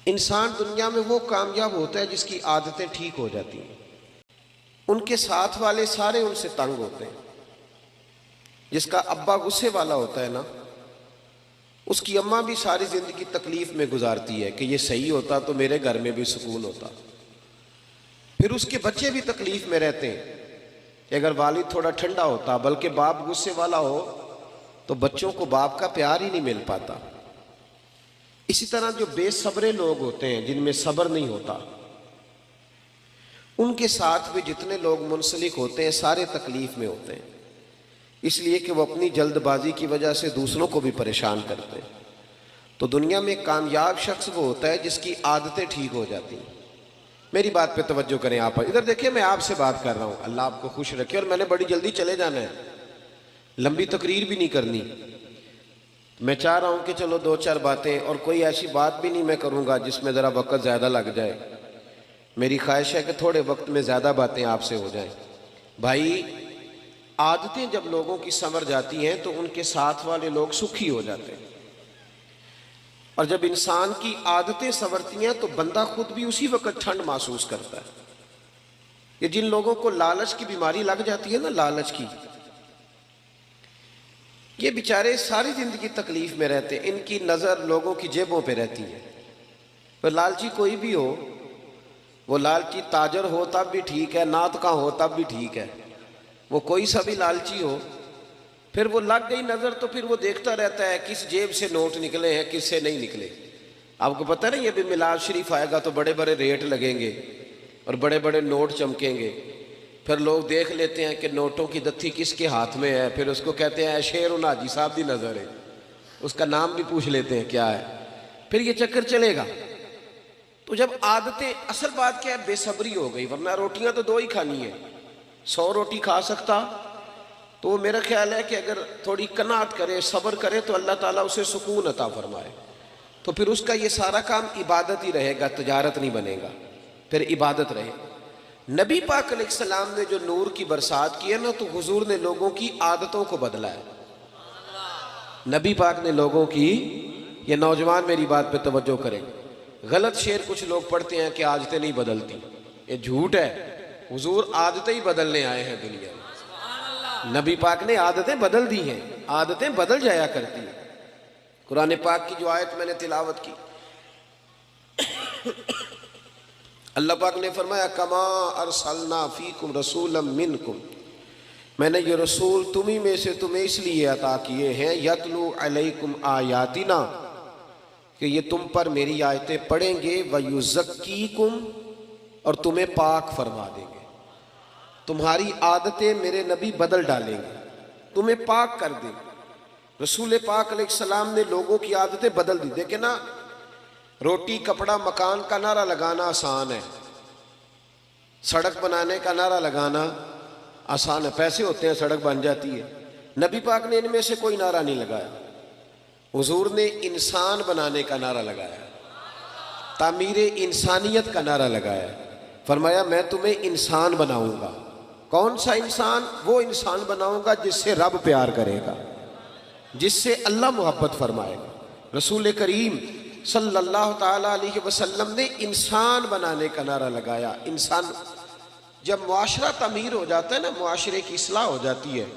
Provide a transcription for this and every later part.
इंसान दुनिया में वो कामयाब होता है जिसकी आदतें ठीक हो जाती हैं। उनके साथ वाले सारे उनसे तंग होते हैं। जिसका अब्बा गुस्से वाला होता है ना, उसकी अम्मा भी सारी जिंदगी तकलीफ में गुजारती है कि ये सही होता तो मेरे घर में भी सुकून होता। फिर उसके बच्चे भी तकलीफ में रहते हैं कि अगर वालिद थोड़ा ठंडा होता, बल्कि बाप गुस्से वाला हो, तो बच्चों को बाप का प्यार ही नहीं मिल पाता। इसी तरह जो बेसब्रे लोग होते हैं, जिनमें सब्र नहीं होता, उनके साथ भी जितने लोग मुंसलिक होते हैं सारे तकलीफ में होते हैं, इसलिए कि वो अपनी जल्दबाजी की वजह से दूसरों को भी परेशान करते हैं। तो दुनिया में कामयाब शख्स वो होता है जिसकी आदतें ठीक हो जाती हैं। मेरी बात पे तवज्जो करें। आप इधर देखिए, मैं आपसे बात कर रहा हूँ, अल्लाह आपको खुश रखे। और मैंने बड़ी जल्दी चले जाना है, लंबी तकरीर भी नहीं करनी। मैं चाह रहा हूँ कि चलो दो चार बातें, और कोई ऐसी बात भी नहीं मैं करूँगा जिसमें ज़रा वक्त ज़्यादा लग जाए। मेरी ख्वाहिश है कि थोड़े वक्त में ज़्यादा बातें आपसे हो जाएं। भाई, आदतें जब लोगों की संवर जाती हैं तो उनके साथ वाले लोग सुखी हो जाते हैं, और जब इंसान की आदतें संवरती हैं तो बंदा खुद भी उसी वक्त ठंड महसूस करता है। ये जिन लोगों को लालच की बीमारी लग जाती है ना, लालच की, ये बेचारे सारी जिंदगी तकलीफ में रहते हैं। इनकी नज़र लोगों की जेबों पे रहती है। पर लालची कोई भी हो, वो लालची ताजर हो तब भी ठीक है, नात का हो तब भी ठीक है, वो कोई सा भी लालची हो, फिर वो लग गई नज़र तो फिर वो देखता रहता है किस जेब से नोट निकले हैं, किस से नहीं निकले। आपको पता है ना, ये भी मिलाद शरीफ आएगा तो बड़े बड़े रेट लगेंगे और बड़े बड़े नोट चमकेंगे। फिर लोग देख लेते हैं कि नोटों की दत्थी किसके हाथ में है, फिर उसको कहते हैं शेर उन हाजी साहब की नज़र है, उसका नाम भी पूछ लेते हैं क्या है, फिर ये चक्कर चलेगा। तो जब आदतें, असल बात क्या है, बेसब्री हो गई। वरना रोटियां तो दो ही खानी है, 100 रोटी खा सकता। तो मेरा ख्याल है कि अगर थोड़ी कनात करे, सब्र करे, तो अल्लाह ताला उसे सुकून अता फरमाए। तो फिर उसका ये सारा काम इबादत ही रहेगा, तजारत नहीं बनेगा, फिर इबादत रहे। नबी पाक अलैहिस्सलाम ने जो नूर की बरसात की है ना, तो हुजूर ने लोगों की आदतों को बदला है। नबी पाक ने लोगों की, ये नौजवान मेरी बात पे तवज्जो करें, गलत शेर कुछ लोग पढ़ते हैं कि आदतें नहीं बदलती, ये झूठ है। हुजूर आदतें ही बदलने आए हैं दुनिया में। नबी पाक ने आदतें बदल दी हैं, आदतें बदल जाया करती हैं। कुरान पाक की जो आयत मैंने तिलावत की, अल्लाह पाक ने फरमाया, कमा अरसलना फीकुम रसूलम मिनकुम, मैंने ये रसूल तुम्ही में से तुम्हें इसलिए अता किए हैं, यतलू अलैकुम आयातिना, कि ये तुम पर मेरी आयतें पढ़ेंगे, व युज़क्कीकुम, और तुम्हें पाक फरमा देंगे। तुम्हारी आदतें मेरे नबी बदल डालेंगे, तुम्हें पाक कर देंगे। रसूल पाक अलैहिस्सलाम ने लोगों की आदतें बदल दी। देखे ना, रोटी कपड़ा मकान का नारा लगाना आसान है, सड़क बनाने का नारा लगाना आसान है, पैसे होते हैं सड़क बन जाती है। नबी पाक ने इनमें से कोई नारा नहीं लगाया। हुजूर ने इंसान बनाने का नारा लगाया, तामीरे इंसानियत का नारा लगाया। फरमाया, मैं तुम्हें इंसान बनाऊंगा। कौन सा इंसान? वो इंसान बनाऊंगा जिससे रब प्यार करेगा, जिससे अल्लाह मोहब्बत फरमाएगा। रसूल करीम सल्लल्लाहु ताला अलैहि वसल्लम ने इंसान बनाने का नारा लगाया। इंसान, जब मुआशरा तमीर हो जाता है ना, मुआशरे की इस्लाह हो जाती है,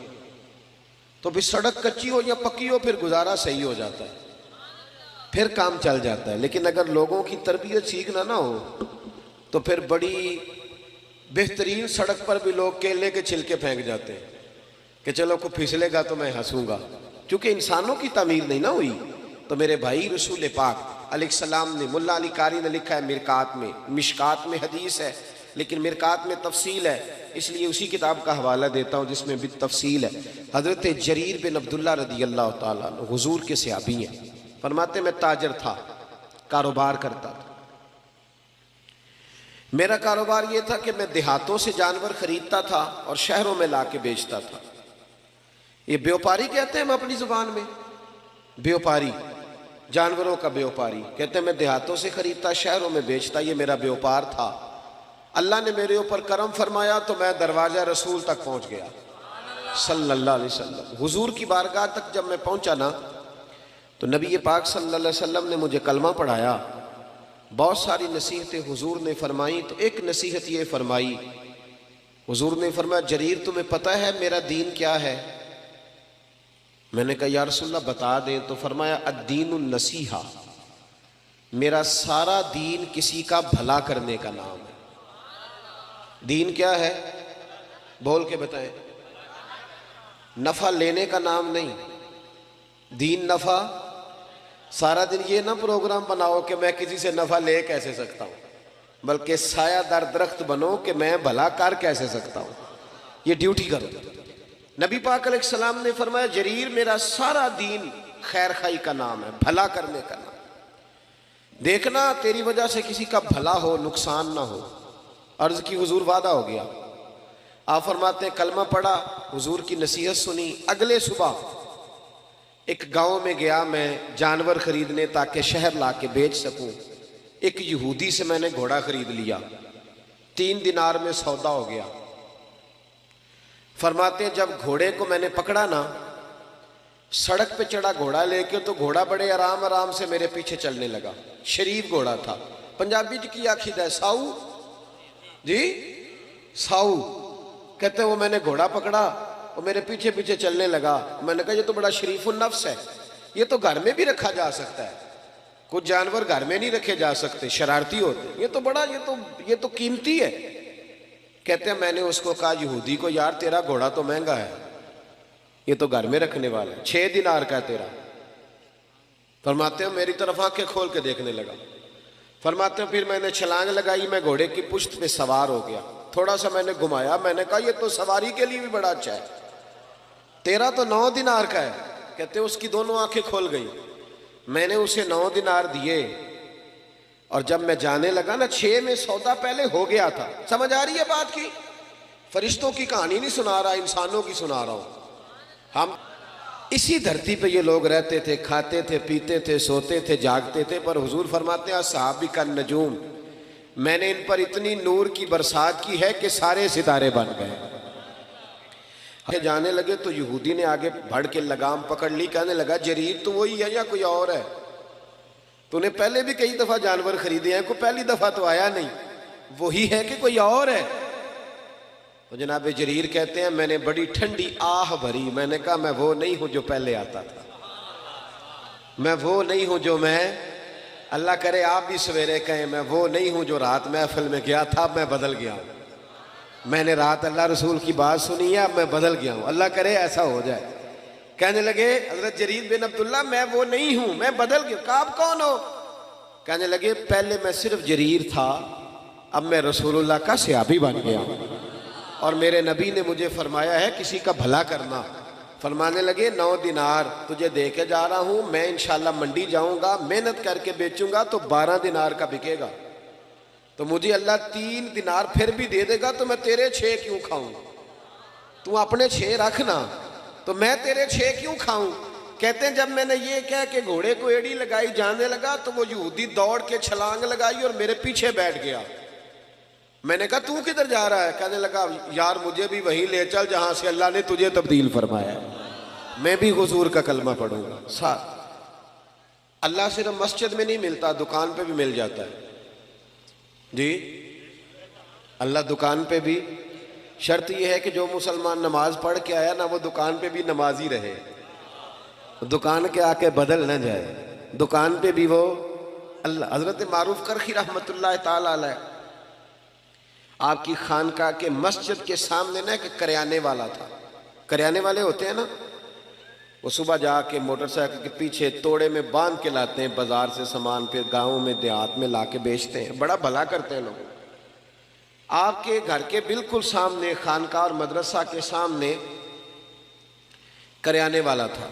तो फिर सड़क कच्ची हो या पक्की हो, फिर गुजारा सही हो जाता है, फिर काम चल जाता है। लेकिन अगर लोगों की तरबियत सीखना ना हो, तो फिर बड़ी बेहतरीन सड़क पर भी लोग केले के छिलके फेंक जाते हैं कि चलो कोई फिसलेगा तो मैं हंसूंगा, क्योंकि इंसानों की तामीर नहीं ना हुई। तो मेरे भाई, रसूल पाक अलैहिस्सलाम ने, मुल्ला अली कारी ने लिखा है मिरकात में, मिशकात में हदीस है, लेकिन मिरकात में तफसील है, इसलिए उसी किताब का हवाला देता हूँ जिसमें भी तफसील है। हज़रत जरीर बिन अब्दुल्ला रदी अल्लाह ताला अन्हु हुजूर के सहाबी हैं। फरमाते, मैं ताजर था, कारोबार करता था। मेरा कारोबार ये था कि मैं देहातों से जानवर खरीदता था और शहरों में ला के बेचता था। ये व्यापारी कहते हैं हम अपनी जुबान में, व्यापारी, जानवरों का व्यापारी। कहते हैं मैं देहातों से खरीदता, शहरों में बेचता, ये मेरा व्यापार था। अल्लाह ने मेरे ऊपर करम फरमाया तो मैं दरवाजा रसूल तक पहुंच गया सल्लल्लाहु अलैहि वसल्लम। हुजूर की बारगाह तक जब मैं पहुंचा ना, तो नबी पाक सल्लल्लाहु अलैहि वसल्लम ने मुझे कलमा पढ़ाया, बहुत सारी नसीहतें हुजूर ने फरमाई। तो एक नसीहत ये फरमाई, हुजूर ने फरमाया जरीर तुम्हें पता है मेरा दीन क्या है? मैंने कहा या रसूलल्लाह बता दें। तो फरमाया अद्दीनुन नसीहा, मेरा सारा दीन किसी का भला करने का नाम है। दीन क्या है? बोल के बताएं। नफा लेने का नाम नहीं, दीन नफा। सारा दिन ये ना प्रोग्राम बनाओ कि मैं किसी से नफा ले कैसे सकता हूं, बल्कि सायादार दरख्त बनो कि मैं भला कर कैसे सकता हूं, ये ड्यूटी करो। नबी पाक अलैहिस्सलाम ने फरमाया जरीर मेरा सारा दीन खैर खाई का नाम है, भला करने का नाम। देखना तेरी वजह से किसी का भला हो, नुकसान ना हो। अर्ज की हुजूर वादा हो गया। आप फरमाते कलमा पढ़ा, हुजूर की नसीहत सुनी। अगले सुबह एक गांव में गया मैं जानवर खरीदने ताकि शहर ला के बेच सकूं। एक यहूदी से मैंने घोड़ा खरीद लिया, 3 दिनार में सौदा हो गया। फरमाते जब घोड़े को मैंने पकड़ा ना, सड़क पे चढ़ा घोड़ा लेके, तो घोड़ा बड़े आराम आराम से मेरे पीछे चलने लगा। शरीफ घोड़ा था। पंजाबी च की आखिद है? साऊ जी, साऊ कहते वो मैंने घोड़ा पकड़ा, वो मेरे पीछे पीछे चलने लगा। मैंने कहा ये तो बड़ा शरीफुन नफ्स है, ये तो घर में भी रखा जा सकता है। कुछ जानवर घर में नहीं रखे जा सकते, शरारती होते। ये तो बड़ा, ये तो कीमती है। कहते हैं मैंने उसको कहा यहूदी को, यार तेरा घोड़ा तो महंगा है, ये तो घर में रखने वाला है, 6 दिनार का है तेरा। फरमाते हैं मेरी तरफ आंखें खोल के देखने लगा। फरमाते हैं फिर मैंने छलांग लगाई, मैं घोड़े की पुश्त पे सवार हो गया। थोड़ा सा मैंने घुमाया, मैंने कहा ये तो सवारी के लिए भी बड़ा अच्छा है, तेरा तो 9 दिनार का है। कहते उसकी दोनों आंखें खोल गई। मैंने उसे 9 दिनार दिए, और जब मैं जाने लगा ना, 6 में सौदा पहले हो गया था। समझ आ रही है बात की? फरिश्तों की कहानी नहीं सुना रहा, इंसानों की सुना रहा हूं। हम इसी धरती पे ये लोग रहते थे, खाते थे, पीते थे, सोते थे, जागते थे। पर हुजूर फरमाते हैं सहाबी का नजूम, मैंने इन पर इतनी नूर की बरसात की है कि सारे सितारे बन गए। जाने लगे तो यहूदी ने आगे बढ़ के लगाम पकड़ ली, कहने लगा जरीर तो वही है या कोई और है? तूने पहले भी कई दफा जानवर खरीदे हैं, कोई पहली दफा तो आया नहीं, वही है कि कोई और है? तो जनाब जरीर कहते हैं मैंने बड़ी ठंडी आह भरी। मैंने कहा मैं वो नहीं हूं जो पहले आता था, मैं वो नहीं हूं जो मैं, अल्लाह करे आप भी सवेरे कहें मैं वो नहीं हूं जो रात महफिल में गया था, मैं बदल गया हूं। मैंने रात अल्लाह रसूल की बात सुनी है, अब मैं बदल गया हूं, अल्लाह करे ऐसा हो जाए। कहने लगे हजरत जरीर बिन अब्दुल्ला मैं वो नहीं हूं, मैं बदल गया। कहा आप कौन हो? कहने लगे पहले मैं सिर्फ जरीर था, अब मैं रसूलुल्लाह का सहाबी बन गया हूं, और मेरे नबी ने मुझे फरमाया है किसी का भला करना। फरमाने लगे 9 दिनार तुझे दे के जा रहा हूं, मैं इंशाल्लाह मंडी जाऊंगा, मेहनत करके बेचूंगा तो 12 दिनार का बिकेगा। तो मुझे अल्लाह 3 दिनार फिर भी दे देगा, तो मैं तेरे 6 क्यों खाऊं? तू अपने 6 रखना, तो मैं तेरे 6 क्यों खाऊं? कहते हैं जब मैंने ये कह के घोड़े को एड़ी लगाई, जाने लगा, तो वो यहूदी दौड़ के छलांग लगाई और मेरे पीछे बैठ गया। मैंने कहा तू किधर जा रहा है? कहने लगा यार मुझे भी वहीं ले चल जहां से अल्लाह ने तुझे तब्दील फरमाया, मैं भी हुजूर का कलमा पढ़ूंगा। साथ अल्लाह सिर्फ मस्जिद में नहीं मिलता, दुकान पे भी मिल जाता है जी। अल्लाह दुकान पे भी, शर्त यह है कि जो मुसलमान नमाज पढ़ के आया ना, वो दुकान पे भी नमाजी रहे, दुकान के आके बदल न जाए, दुकान पे भी वो अल्लाह। हजरत मारूफ करखी रहमतुल्लाह ताला अलैह, आपकी खानका के मस्जिद के सामने ना एक करियाने वाला था। करियाने वाले होते हैं ना, वो सुबह जाके मोटरसाइकिल के पीछे तोड़े में बांध के लाते हैं बाजार से सामान, फिर गाँव में देहात में ला के बेचते हैं, बड़ा भला करते हैं लोग। आपके घर के बिल्कुल सामने, खानका और मदरसा के सामने करियाने वाला था।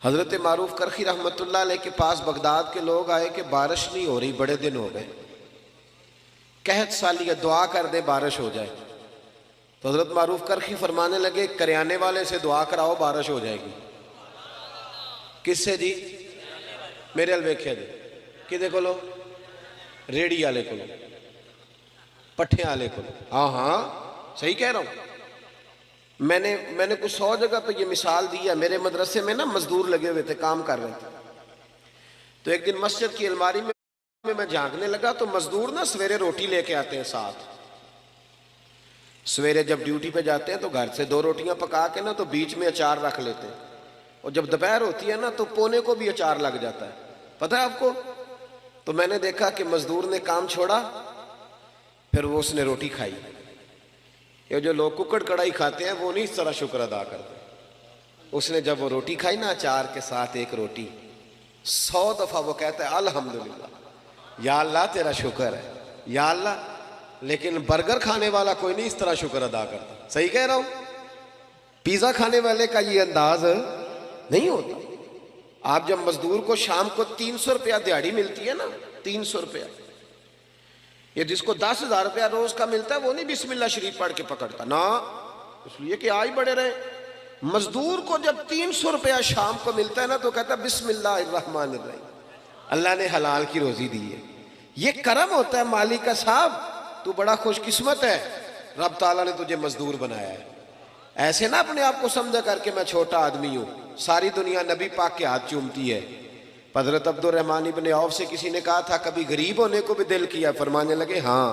हजरत मारूफ करखी रहमतुल्लाह अलैह के पास बगदाद के लोग आए कि बारिश नहीं हो रही, बड़े दिन हो गए, कहत साली दुआ कर दे बारिश हो जाए। तो हजरत मारूफ करखी फरमाने लगे करियाने वाले से दुआ कराओ बारिश हो जाएगी। किससे जी? मेरे अल वेख्या जी, कि को रेड़ी वाले को, पट्ठे वाले को। हाँ हाँ सही कह रहा हूं। मैंने कुछ 100 जगह पे ये मिसाल दी है। मेरे मदरसे में ना मजदूर लगे हुए थे, काम कर रहे थे। तो एक दिन मस्जिद की अलमारी में मैं झांकने लगा तो मजदूर ना सवेरे रोटी लेके आते हैं साथ। सवेरे जब ड्यूटी पे जाते हैं तो घर से 2 रोटियां पका के ना तो बीच में अचार रख लेते हैं, और जब दोपहर होती है ना तो पौने को भी अचार लग जाता है, पता है आपको। तो मैंने देखा कि मजदूर ने काम छोड़ा, फिर वो उसने रोटी खाई। ये जो लोग कुकड़ कढ़ाई खाते हैं वो नहीं इस तरह शुक्र अदा करते। उसने जब वो रोटी खाई ना अचार के साथ एक रोटी, 100 दफा वो कहता है अल्हम्दुलिल्लाह, या अल्लाह तेरा शुक्र है, या अल्लाह। लेकिन बर्गर खाने वाला कोई नहीं इस तरह शुक्र अदा करता। सही कह रहा हूं? पिज्जा खाने वाले का ये अंदाज नहीं होता। आप जब मजदूर को शाम को 300 रुपया दिहाड़ी मिलती है ना, 300 रुपया, ये जिसको 10,000 रुपया रोज का मिलता है वो नहीं बिस्मिल्लाह शरीफ पढ़ के पकड़ता ना, इसलिए कि आज बड़े रहे। मजदूर को जब 300 रुपया शाम को मिलता है ना तो कहता है बिस्मिल्लाहिर्रहमानिर्रहीम, अल्लाह ने हलाल की रोजी दी है। ये करम होता है मालिक का, साहब तू बड़ा खुशकिस्मत है, रब ताला ने तुझे मजदूर बनाया है। ऐसे ना अपने आप को समझा करके मैं छोटा आदमी हूं, सारी दुनिया नबी पाक के हाथ चूमती है। हजरत अब्दुर्रहमान इब्न औफ से किसी ने कहा था कभी गरीब होने को भी दिल किया? फरमाने लगे हाँ।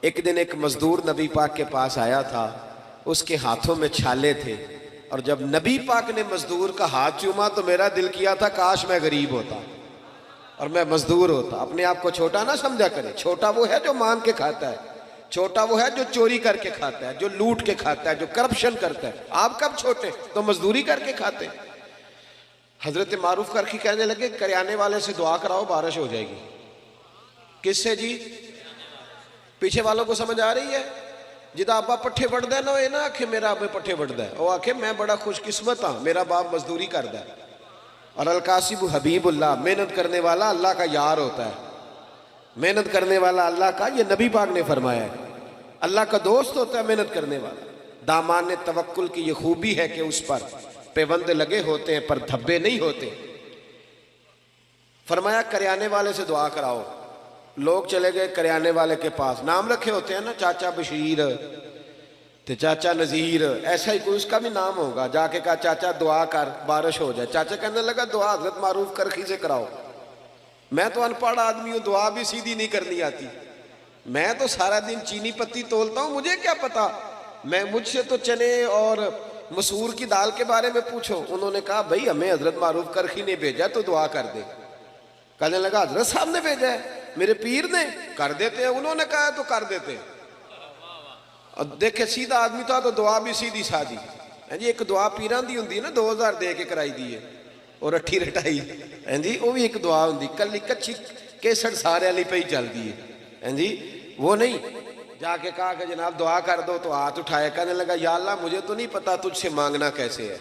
एक दिन एक मजदूर नबी पाक के पास आया था, उसके हाथों में छाले थे, और जब नबी पाक ने मजदूर का हाथ चूमा तो मेरा दिल किया था काश मैं गरीब होता और मैं मजदूर होता। अपने आप को छोटा ना समझा करे। छोटा वो है जो मांग के खाता है, छोटा वो है जो चोरी करके खाता है, जो लूट के खाता है, जो करप्शन करता है। आप कब छोटे? तो मजदूरी करके खाते। हजरत मारूफ करके कहने लगे करियाने वाले से दुआ कराओ बारिश हो जाएगी। किससे जी? पीछे वालों को समझ आ रही है? जिदा आपा पट्ठे बढ़दा ना हो ना आखे मेरा आपे पट्ठे बढ़दा है, वो आखे मैं बड़ा खुशकिस्मत हाँ, मेरा बाप मजदूरी करता है। और अलकासिब हबीबुल्लाह, मेहनत करने वाला अल्लाह का यार होता है। मेहनत करने वाला अल्लाह का, ये नबी पाक ने फरमाया है, अल्लाह का दोस्त होता है मेहनत करने वाला। दामान तवक्कुल की ये खूबी है कि उस पर पेवंद लगे होते हैं पर धब्बे नहीं होते। फरमाया करियाने वाले से दुआ कराओ। लोग चले गए करियाने वाले के पास, नाम रखे होते हैं ना, चाचा बशीर ते चाचा नजीर, ऐसा ही कोई उसका भी नाम होगा। जाके कहा चाचा दुआ कर बारिश हो जाए। चाचा कहने लगा दुआ हजरत मारूफ करखी से कराओ। मैं तो अनपढ़ आदमी हूं, दुआ भी सीधी नहीं करनी आती। मैं तो सारा दिन चीनी पत्ती तोलता हूं, मुझे क्या पता। मैं मुझसे तो चने और मसूर की दाल के बारे में पूछो। उन्होंने कहा भाई हमें हजरत मारूफ करखी ने भेजा तो दुआ कर दे। कहने लगा हजरत साहब ने भेजा है, मेरे पीर ने, कर देते हैं, उन्होंने कहा तो कर देते हैं। और देखे सीधा आदमी था तो दुआ भी सीधी सादी है जी। एक दुआ पीरां दी हुंदी ना, 2000 दे के कराई दी है और अठी रटाई है जी, वो भी एक दुआ हुंदी, कली कच्ची केसर सारे वाली पे ही चलती है जी। वो नहीं जाके कहा कि जनाब दुआ कर दो, तो हाथ उठाया, कहने लगा या अल्लाह मुझे तो नहीं पता तुझसे मांगना कैसे है,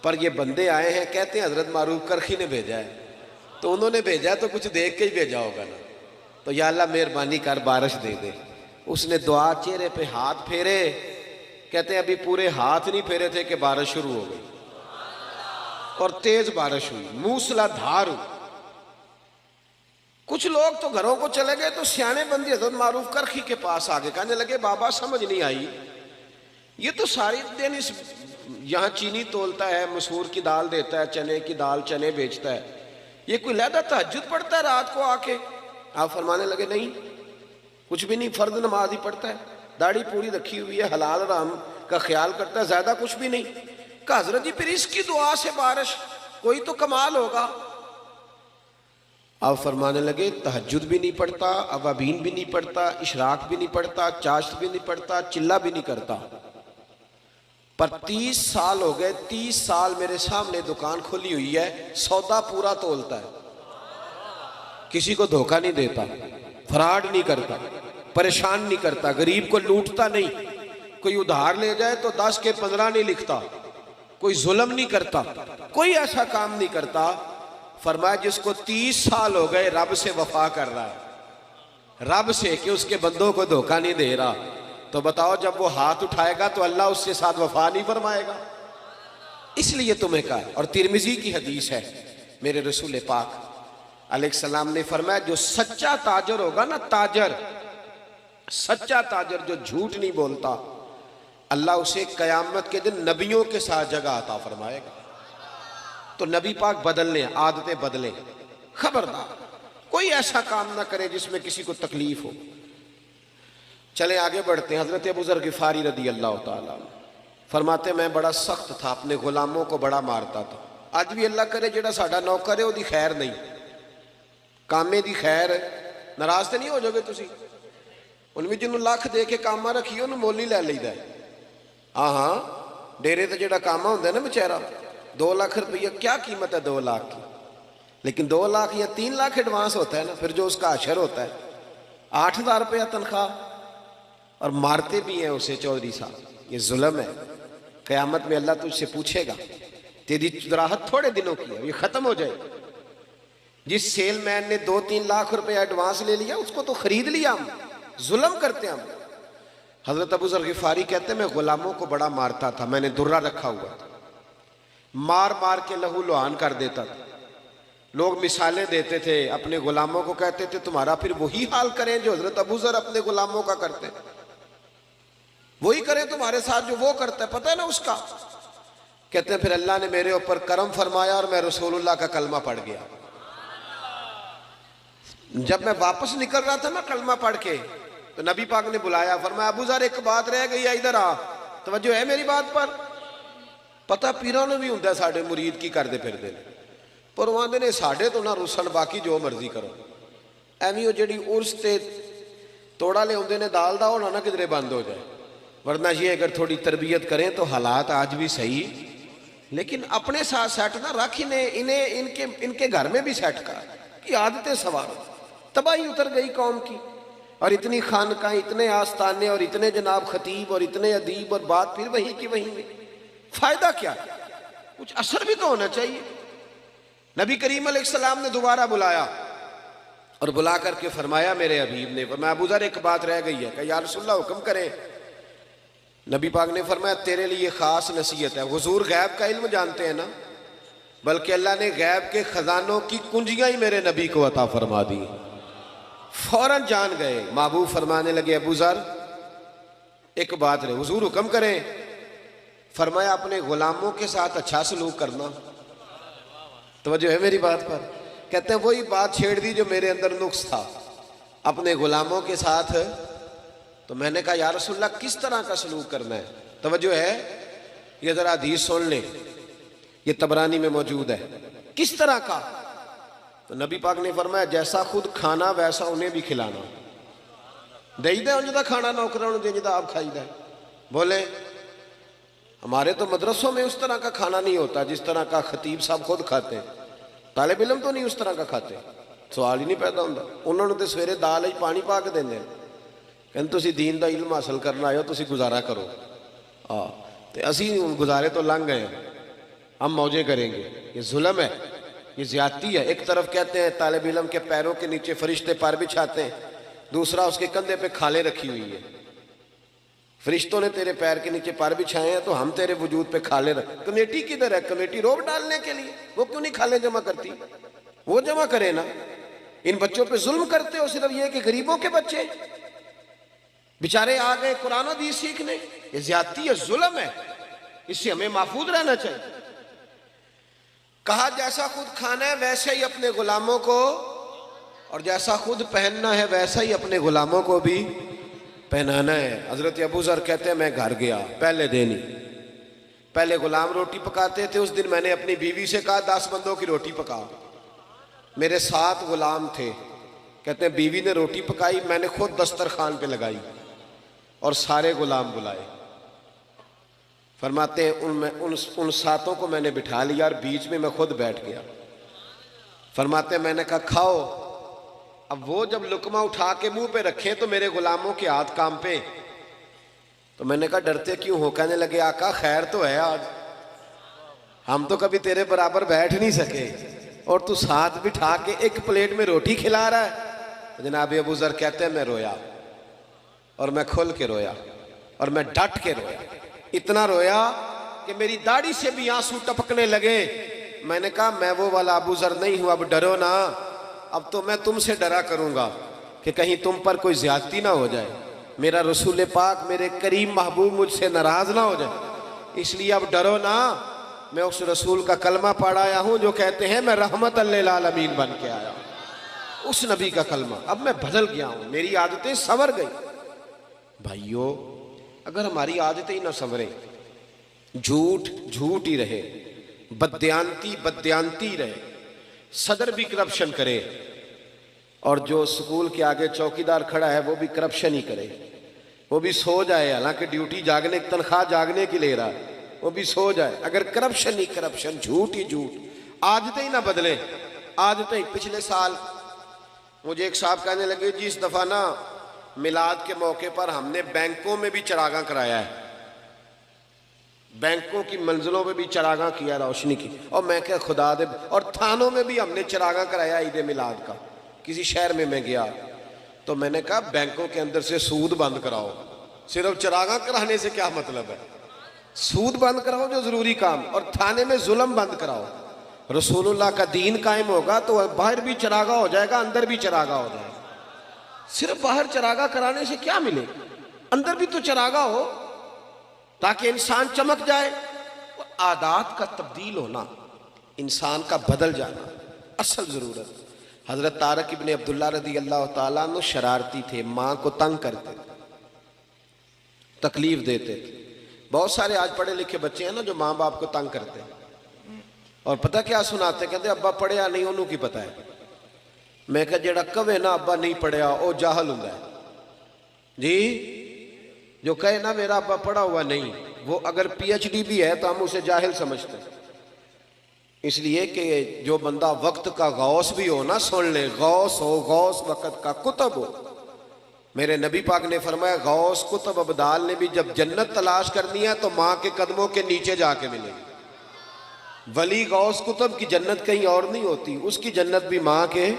पर ये बंदे आए हैं कहते हैं हजरत मारूफ करखी ने भेजा है, तो उन्होंने भेजा तो कुछ देख के ही भेजा होगा ना, तो या अल्लाह मेहरबानी कर बारिश दे दे। उसने दुआ चेहरे पे हाथ फेरे, कहते हैं अभी पूरे हाथ नहीं फेरे थे कि बारिश शुरू हो गई और तेज बारिश हुई, मूसलाधार हुई। कुछ लोग तो घरों को चले गए, तो सियाने बंदी हजरत मारूफ करखी के पास आ गए। कहने लगे बाबा समझ नहीं आई, ये तो सारी दिन इस यहाँ चीनी तोलता है, मसूर की दाल देता है, चने की दाल चने बेचता है, ये कोई लहदा तहज्जुद पढ़ता है रात को आके? आप फरमाने लगे नहीं, कुछ भी नहीं, फर्द नमाज ही पढ़ता है, दाढ़ी पूरी रखी हुई है, हलाल हराम का ख्याल करता है, ज्यादा कुछ भी नहीं। कहा हजरत जी फिर इसकी दुआ से बारिश, कोई तो कमाल होगा। आप फरमाने लगे तहज्जुद भी नहीं पढ़ता, अवाबीन भी नहीं पढ़ता, इशराक भी नहीं पढ़ता, चाश्त भी नहीं पढ़ता, चिल्ला भी नहीं करता, पर 30 साल हो गए, 30 साल मेरे सामने दुकान खुली हुई है, सौदा पूरा तोलता है, किसी को धोखा नहीं देता, फ्रॉड नहीं करता, परेशान नहीं करता, गरीब को लूटता नहीं, कोई उधार ले जाए तो 10 के 15 नहीं लिखता, कोई जुल्म नहीं करता, कोई ऐसा काम नहीं करता। फरमाया जिसको 30 साल हो गए रब से वफा कर रहा है, रब से कि उसके बंदों को धोखा नहीं दे रहा, तो बताओ जब वो हाथ उठाएगा तो अल्लाह उसके साथ वफा नहीं फरमाएगा? इसलिए तुम्हें कहा। और तिरमिजी की हदीस है, मेरे रसूल पाक अलैहिस्सलाम ने फरमाया जो सच्चा ताजर होगा ना, ताजर, सच्चा ताजर जो झूठ नहीं बोलता, अल्लाह उसे क़यामत के दिन नबियों के साथ जगह अता फरमाएगा। तो नबी पाक बदलने, आदतें बदलें। खबरदार कोई ऐसा काम ना करे जिसमें किसी को तकलीफ हो। चले आगे बढ़ते हैं। हज़रत अबू ज़र ग़िफ़ारी रदी अल्लाह ताला फरमाते, मैं बड़ा सख्त था, अपने गुलामों को बड़ा मारता था। अज भी अल्लाह करे जेड़ा साडा नौकर है उसकी खैर नहीं, कामे की खैर नाराज तो नहीं हो जाओगे तुसी। उन भी जिन्होंने लख दे के कामा रखिए उन्होंने मोल ही लै लईदा। हाँ हाँ, डेरे तो जेड़ा कामा होंदा ना बेचारा, 2 लाख रुपया क्या कीमत है 2 लाख की, लेकिन 2 लाख या 3 लाख एडवांस होता है ना, फिर जो उसका अशर होता है 8,000 रुपया तनख्वाह, और मारते भी हैं उसे। चौधरी साहब ये जुल्म है। क़यामत में अल्लाह तुझसे पूछेगा, तेरी चुदराहट थोड़े दिनों की है, ये ख़त्म हो जाए। जिस सेलमैन ने 2-3 लाख रुपया एडवांस ले लिया उसको तो खरीद लिया हम, जुल्म करते हैं हम। हज़रत अबू ज़र ग़िफ़ारी कहते हैं, मैं गुलामों को बड़ा मारता था, मैंने दुर्रा रखा हुआ था, मार मार के लहू लुहान कर देता था। लोग मिसालें देते थे, अपने गुलामों को कहते थे तुम्हारा फिर वही हाल करें जो हज़रत अबू ज़र अपने गुलामों का करते हैं, वही करें तुम्हारे साथ जो वो करता है, पता है ना उसका। कहते हैं फिर अल्लाह ने मेरे ऊपर करम फरमाया और मैं रसूलुल्लाह का कलमा पढ़ गया। जब मैं वापस निकल रहा था ना कलमा पढ़ के, तो नबी पाक ने बुलाया, फरमाया अबू ज़र एक बात रह गई है, इधर आ, तवज्जो है मेरी बात पर। पता पीरां नूं भी हुंदा साडे मुरीद की करदे फिरदे ने, पर वो आंदे ने साडे तो ना रुसन, बाकी जो मर्जी करो। एवं वो जिहड़ी उर्स ते तोड़ा लियाउंदे ने दाल दा, होना ना किधरे बंद हो जाए, वरना ये अगर थोड़ी तरबियत करें तो हालात आज भी सही, लेकिन अपने साथ सेट ना रख, इन्हें इनके घर में भी सेट कर कि आदतें सवारो। तबाही उतर गई कौम की, और इतनी खानकाएं, इतने आस्थाने, और इतने जनाब खतीब, और इतने अदीब, और बात फिर वहीं की वहीं में। फायदा क्या, कुछ असर भी तो होना चाहिए। नबी करीम अलैहिस्सलाम ने दोबारा बुलाया और बुला करके फरमाया, मेरे हबीब ने फरमाया अबू ज़र एक बात रह गई है। कहा या रसूलल्लाह हुक्म करें। नबी पाक ने फरमाया तेरे लिए ख़ास नसीहत है। हुजूर गैब का इल्म जानते हैं ना, बल्कि अल्लाह ने गैब के ख़जानों की कुंजियाँ ही मेरे नबी को अता फरमा दी। फौरन जान गए। महबूब फरमाने लगे अबू ज़र एक बात रहे। हुजूर हुक्म करें। फरमाया अपने गुलामों के साथ अच्छा सलूक करना। तवज्जो है मेरी बात पर। कहते हैं वही बात छेड़ दी जो मेरे अंदर नुक्स था, अपने गुलामों के साथ। तो मैंने कहा या रसूलल्लाह किस तरह का सलूक करना है? तवज्जो है, ये जरा हदीस सुन ले, ये तबरानी में मौजूद है। किस तरह का? तो नबी पाक ने फरमाया जैसा खुद खाना वैसा उन्हें भी खिलाना। देईदा उनका खाना नौकरां नूं जिंदा आप खाईदा। बोले हमारे तो मदरसों में उस तरह का खाना नहीं होता जिस तरह का खतीब साहब खुद खाते हैं। तालिब इल्म तो नहीं उस तरह का खाते, सवाल ही नहीं पैदा होता। उन्होंने तो सवेरे दाल ही पानी पा के देंगे, कहते तुसीं दीन का इल्म हासिल करना आए हो, तुसीं गुजारा करो। हाँ तो असी गुजारे तो लंघ गए, हम मौजें करेंगे। ये जुल्म है, ये ज्यादती है। एक तरफ कहते हैं तालिब इल्म के पैरों के नीचे फरिश्ते पर बिछाते हैं, दूसरा उसके कंधे पे खाले रखी हुई है। फरिश्तों ने तेरे पैर के नीचे पर बिछाए हैं तो हम तेरे वजूद पे खाले रख। कमेटी किधर है? कमेटी रोक डालने के लिए, वो क्यों नहीं खाले जमा करती? वो जमा करे ना। इन बच्चों पे जुल्म करते हो सिर्फ ये कि गरीबों के बच्चे बेचारे आ गए कुरान हदीस सीखने। ये ज्यादती है, जुल्म है, इससे हमें महफूज रहना चाहिए। कहा जैसा खुद खाना है वैसे ही अपने गुलामों को, और जैसा खुद पहनना है वैसा ही अपने गुलामों को भी पहनाना है। हजरत अबू ज़र कहते हैं मैं घर गया, पहले दिन ही, पहले गुलाम रोटी पकाते थे। उस दिन मैंने अपनी बीवी से कहा 10 बंदों की रोटी पका। मेरे 7 गुलाम थे। कहते हैं बीवी ने रोटी पकाई, मैंने खुद दस्तरखान पे लगाई और सारे गुलाम बुलाए। फरमाते हैं उन 7 को मैंने बिठा लिया और बीच में मैं खुद बैठ गया। फरमाते हैं मैंने कहा खाओ। अब वो जब लुकमा उठा के मुंह पे रखे तो मेरे गुलामों के हाथ काम पे। तो मैंने कहा डरते क्यों हो? कहने लगे आका खैर तो है आज, हम तो कभी तेरे बराबर बैठ नहीं सके और तू साथ बिठा के एक प्लेट में रोटी खिला रहा है। तो जनाब अबू ज़र कहते हैं मैं रोया, और मैं खुल के रोया, और मैं डट के रोया। इतना रोया कि मेरी दाढ़ी से भी आंसू टपकने लगे। मैंने कहा मैं वो वाला अबू ज़र नहीं हूं, अब डरो ना। अब तो मैं तुमसे डरा करूंगा कि कहीं तुम पर कोई ज्यादती ना हो जाए। मेरा रसूल पाक मेरे करीम महबूब मुझसे नाराज ना हो जाए, इसलिए अब डरो ना। मैं उस रसूल का कलमा पढ़ आया हूँ जो कहते हैं मैं रहमत लिल आलमीन बन के आया हूँ, उस नबी का कलमा। अब मैं बदल गया हूँ, मेरी आदतें संवर गई। भाइयों, अगर हमारी आदतें ही ना संवरे, झूठ झूठ ही रहे, बदयांती बदयांती रहे, सदर भी करप्शन करे और जो स्कूल के आगे चौकीदार खड़ा है वो भी करप्शन ही करे, वो भी सो जाए, हालांकि ड्यूटी जागने तनख्वाह जागने की ले रहा है, वो भी सो जाए। अगर करप्शन ही करप्शन, झूठ ही झूठ, आदतें ही ना बदले, आदतें ही। पिछले साल मुझे एक साहब कहने लगे जी इस दफा ना मिलाद के मौके पर हमने बैंकों में भी चरागा कराया है, बैंकों की मंजिलों में भी चरागा किया, रोशनी की। और मैं क्या खुदा दे, और थानों में भी हमने चरागा कराया ईद मिलाद का। किसी शहर में मैं गया तो मैंने कहा बैंकों के अंदर से सूद बंद कराओ, सिर्फ चरागा कराने से क्या मतलब है, सूद बंद कराओ जो जरूरी काम, और थाने में जुल्म बंद कराओ। रसूलुल्लाह का दीन कायम होगा तो बाहर भी चरागा हो जाएगा, अंदर भी चरागा हो जाएगा। सिर्फ बाहर चरागा कराने से क्या मिले, अंदर भी तो चरागा हो ताकि इंसान चमक जाए। आदात का तब्दील होना, इंसान का बदल जाना असल जरूरत। हजरत तारक इब्ने अब्दुल्ला रदी अल्लाह ताला अन्हु शरारती थे, माँ को तंग करते थे, तकलीफ देते थे। बहुत सारे आज पढ़े लिखे बच्चे हैं ना जो माँ बाप को तंग करते हैं, और पता क्या सुनाते, कहते अब्बा पढ़िया नहीं उन्होंने की पता है। मैं कहा जेड़ा कवे ना अब्बा नहीं पढ़िया वो जाहल हुंदा है जी, जो कहे ना मेरा अब्बा पढ़ा हुआ नहीं, वो अगर PhD भी है तो हम उसे जाहिल समझते हैं। इसलिए कि जो बंदा वक्त का गौस भी हो ना, सुन ले, गौस हो, गौस वक्त का कुतब हो। मेरे नबी पाक ने फरमाया गौस कुतब अबदाल ने भी जब जन्नत तलाश करनी है तो माँ के कदमों के नीचे जाके मिलेगी। वली गौस कुतब की जन्नत कहीं और नहीं होती, उसकी जन्नत भी माँ के।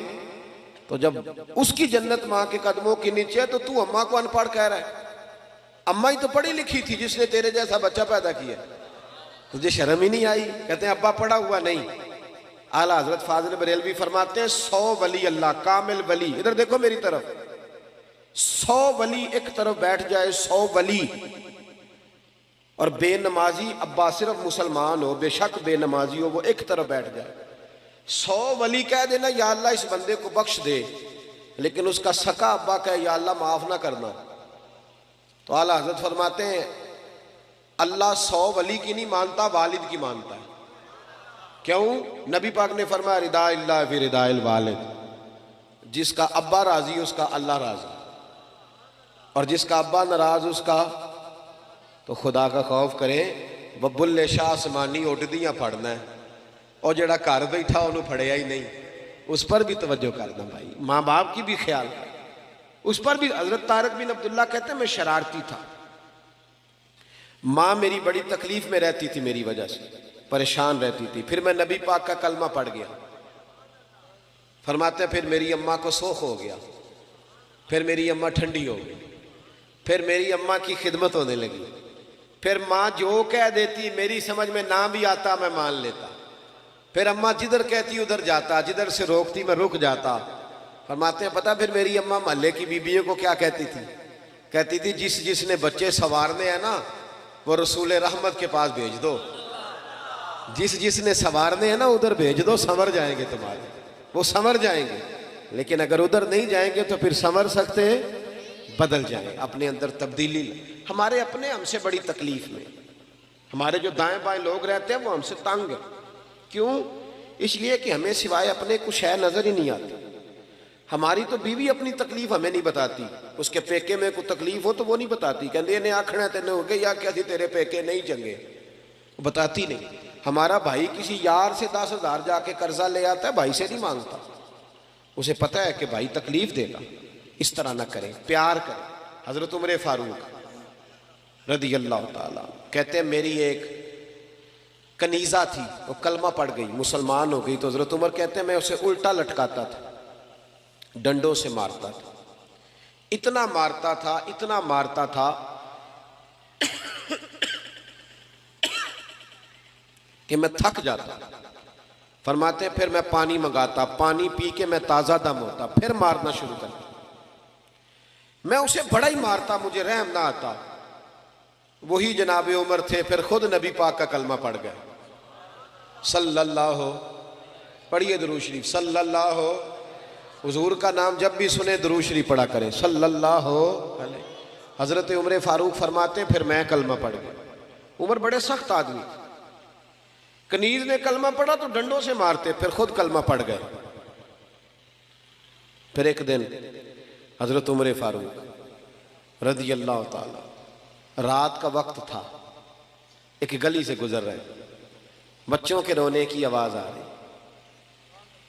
तो जब उसकी जन्नत माँ के कदमों के नीचे है तो तू अम्मा को अनपढ़ कह रहा है? अम्मा ही तो पढ़ी लिखी थी जिसने तेरे जैसा बच्चा पैदा किया, तुझे शर्म ही नहीं आई? कहते हैं अब्बा पढ़ा हुआ नहीं। आला हजरत फाजिल बरेलवी फरमाते हैं 100 वली अल्लाह कामिल वली, इधर देखो मेरी तरफ, 100 वली एक तरफ बैठ जाए, 100 वली, और बेनमाजी अब्बा सिर्फ मुसलमान हो, बेशक बेनमाजी हो, वो एक तरफ बैठ जाए। 100 वली कह देना या अल्लाह इस बंदे को बख्श दे, लेकिन उसका सका अब्बा कहे या अल्लाह माफ ना करना। तो आला हजरत फरमाते हैं अल्लाह 100 वली की नहीं मानता, वालिद की मानता है। क्यों? नबी पाक ने फरमाया रिदा इल्ला फी रिदाइल वालिद, जिसका अब्बा राजी उसका अल्लाह राजी, और जिसका अब्बा नाराज उसका। तो खुदा का खौफ करें, बबुल्ले शाह आसमानी उठदियाँ फड़ना है, और जड़ा घर बैठा उन्होंने फड़िया ही नहीं, उस पर भी तवज्जो करना भाई, माँ बाप की भी ख्याल कर, उस पर भी। हजरत तारक बिन अब्दुल्ला कहते हैं मैं शरारती था, माँ मेरी बड़ी तकलीफ में रहती थी, मेरी वजह से परेशान रहती थी। फिर मैं नबी पाक का कलमा पढ़ गया, फरमाते फिर मेरी अम्मा को सोख हो गया, फिर मेरी अम्मा ठंडी हो गई, फिर मेरी अम्मा की खिदमत होने लगी, फिर माँ जो कह देती मेरी समझ में ना भी आता मैं मान लेता, फिर अम्मा जिधर कहती उधर जाता, जिधर से रोकती मैं रुक जाता। फरमाते हैं पता फिर मेरी अम्मा मोहल्ले की बीबियों को क्या कहती थी? कहती थी जिसने बच्चे संवारने हैं ना वो रसूल रहमत के पास भेज दो, जिसने संवारने हैं ना उधर भेज दो, संवर जाएंगे तुम्हारे, वो संवर जाएंगे। लेकिन अगर उधर नहीं जाएंगे तो फिर संवर सकते, बदल जाए, अपने अंदर तब्दीली। हमारे अपने हमसे बड़ी तकलीफ में, हमारे जो दाएं बाएं लोग रहते हैं वो हमसे तंग है। क्यों? इसलिए कि हमें सिवाय अपने कुछ है नजर ही नहीं आती। हमारी तो बीवी अपनी तकलीफ हमें नहीं बताती, उसके पेके में कोई तकलीफ हो तो वो नहीं बताती, कहते इन्हें आखना तेने हो गया या क्या थी तेरे पेके नहीं चंगे, वो बताती नहीं। हमारा भाई किसी यार से 10,000 जाके कर्जा ले आता है, भाई से नहीं मांगता, उसे पता है कि भाई तकलीफ देगा। इस तरह ना करें, प्यार करें। हजरत उमर फारूक रदी अल्लाह ताला कहते हैं मेरी एक कनीजा थी, वो कलमा पड़ गई, मुसलमान हो गई, तो हजरत उमर कहते हैं मैं उसे उल्टा लटकाता था, डंडों से मारता था, इतना मारता था, इतना मारता था कि मैं थक जाता। फरमाते फिर मैं पानी मंगाता, पानी पी के मैं ताज़ा दम होता, फिर मारना शुरू करता। मैं उसे बड़ा ही मारता, मुझे रहम ना आता। वही जनाब उमर थे, फिर खुद नबी पाक का कलमा पढ़ गए। सल्लल्लाहु, पढ़िए दुरूद शरीफ, सल्लल्लाहु। हुजूर का नाम जब भी सुने दुरूद शरीफ पढ़ा करें, सल्लल्लाहु अलैहि। हजरत उमर फारूक फरमाते फिर मैं कलमा पढ़ गया। उमर बड़े सख्त आदमी, कनीज ने कलमा पढ़ा तो डंडों से मारते, फिर खुद कलमा पढ़ गए। फिर एक दिन हजरत उमर फारूक रज़ी अल्लाह ताला, रात का वक्त था, एक गली से गुजर रहे, बच्चों के रोने की आवाज आ रही।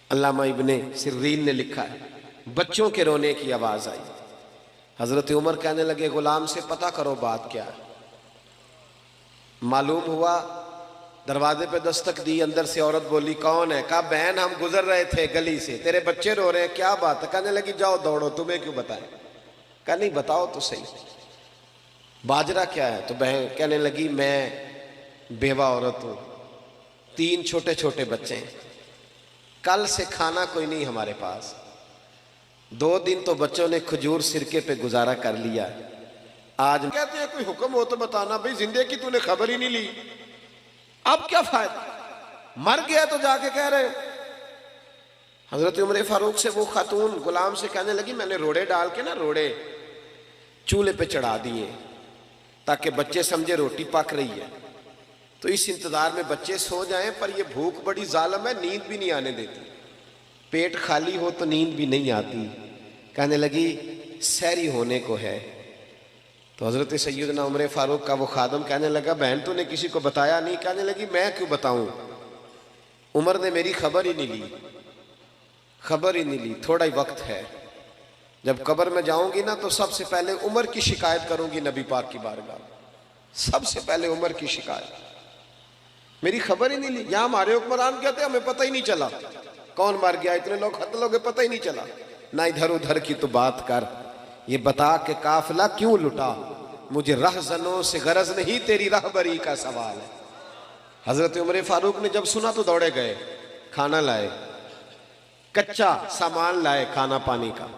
अल्लामा इब्ने सिर्रीन ने लिखा है, बच्चों के रोने की आवाज आई। हजरत उमर कहने लगे गुलाम से पता करो बात क्या है। मालूम हुआ, दरवाजे पे दस्तक दी, अंदर से औरत बोली कौन है? कहा बहन हम गुजर रहे थे गली से, तेरे बच्चे रो रहे हैं, क्या बात है? कहने लगी जाओ दौड़ो, तुम्हें क्यों बताए? कहा नहीं बताओ तो सही, बाजरा क्या है? तो बहन कहने लगी मैं बेवा औरत हूँ, 3 छोटे छोटे बच्चे हैं, कल से खाना कोई नहीं हमारे पास, 2 दिन तो बच्चों ने खजूर सिरके पे गुजारा कर लिया। आज कहते हैं कोई हुक्म हो तो बताना, भाई जिंदे की तूने खबर ही नहीं ली, अब क्या फायदा, मर गया तो जाके कह रहे। हजरत उमर फारूक से वो खातून गुलाम से कहने लगी मैंने रोड़े डाल के ना, रोड़े चूल्हे पे चढ़ा दिए ताकि बच्चे समझे रोटी पक रही है, तो इस इंतजार में बच्चे सो जाएं, पर ये भूख बड़ी जालिम है, नींद भी नहीं आने देती, पेट खाली हो तो नींद भी नहीं आती। कहने लगी सहरी होने को है। तो हजरत सैयदना उमर फारूक का वो खादम कहने लगा बहन तूने किसी को बताया नहीं? कहने लगी मैं क्यों बताऊं, उमर ने मेरी खबर ही नहीं ली, खबर ही नहीं ली, थोड़ा ही वक्त है, जब कब्र में जाऊंगी ना तो सबसे पहले उमर की शिकायत करूंगी नबी पाक की बारगाह, सबसे पहले उमर की शिकायत, मेरी खबर ही नहीं ली। यहां हमारे हुक्मरान कहते हमें पता ही नहीं चला कौन मर गया, इतने लोग खत्म हो गए, पता ही नहीं चला। ना इधर उधर की तो बात कर, ये बता के काफिला क्यों लुटा, मुझे रहजनों से गरज नहीं, तेरी रहबरी का सवाल है। हजरत उमर फारूक ने जब सुना तो दौड़े गए, खाना लाए, कच्चा सामान लाए, खाना पानी का,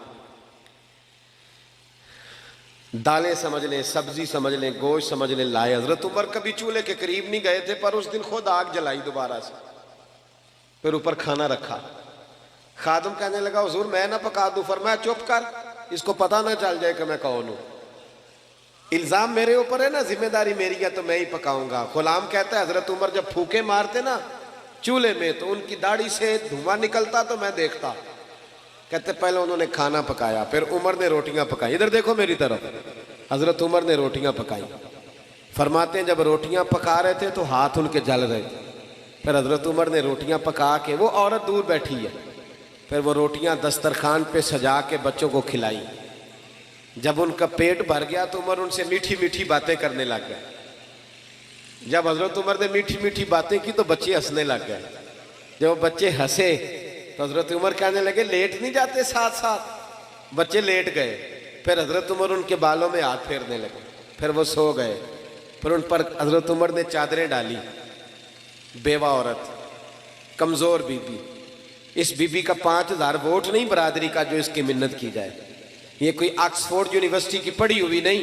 दालें समझ लें, सब्जी समझ लें, गोश्त समझ लें, लाए। हजरत उमर कभी चूल्हे के करीब नहीं गए थे, पर उस दिन खुद आग जलाई दोबारा से, फिर ऊपर खाना रखा। खादम कहने लगा हुजूर मैं ना पका दूं, फरमाया चुप कर, इसको पता ना चल जाए कि मैं कौन हूं, इल्जाम मेरे ऊपर है ना, जिम्मेदारी मेरी है तो मैं ही पकाऊंगा। गुलाम कहता है हजरत उमर जब फूके मारते ना चूल्हे में तो उनकी दाढ़ी से धुआं निकलता तो मैं देखता। कहते पहले उन्होंने खाना पकाया, फिर उमर ने रोटियां पकाई, इधर देखो मेरी तरफ, हजरत उमर ने रोटियां पकाई। फरमाते हैं जब रोटियां पका रहे थे तो हाथ उनके जल रहे थे, फिर हजरत उमर ने रोटियां पका के, वो औरत दूर बैठी है, फिर वो रोटियां दस्तरखान पे सजा के बच्चों को खिलाई। जब उनका पेट भर गया तो उमर उनसे मीठी मीठी बातें करने लग गए। जब हजरत उमर ने मीठी मीठी बातें की तो बच्चे हंसने लग गए। जब बच्चे हंसे तो हजरत उमर कहने लगे लेट नहीं जाते साथ साथ, बच्चे लेट गए। फिर हजरत उमर उनके बालों में हाथ फेरने लगे, फिर वो सो गए। फिर उन पर हजरत उमर ने चादरें डाली। बेवा औरत, कमज़ोर बीबी, इस बीबी का 5000 वोट नहीं बरादरी का जो इसकी मिन्नत की जाए, ये कोई ऑक्सफोर्ड यूनिवर्सिटी की पढ़ी हुई नहीं।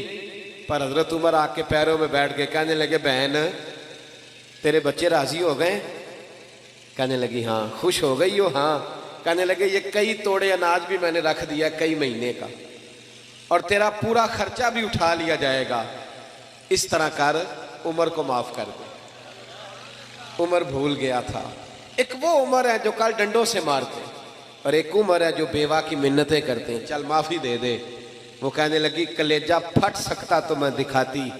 पर हजरत उमर आके पैरों में बैठ के कहने लगे बहन तेरे बच्चे राजी हो गए? कहने लगी हाँ। खुश हो गई हो? हाँ। कहने लगे ये कई तोड़े अनाज भी मैंने रख दिया कई महीने का, और तेरा पूरा खर्चा भी उठा लिया जाएगा, इस तरह कर, उमर को माफ कर दे। उमर भूल गया था। एक वो उमर है जो कल डंडों से मारते, और एक उमर है जो बेवा की मिन्नतें करते हैं, चल माफी दे दे। वो कहने लगी कलेजा फट सकता तो मैं दिखाती,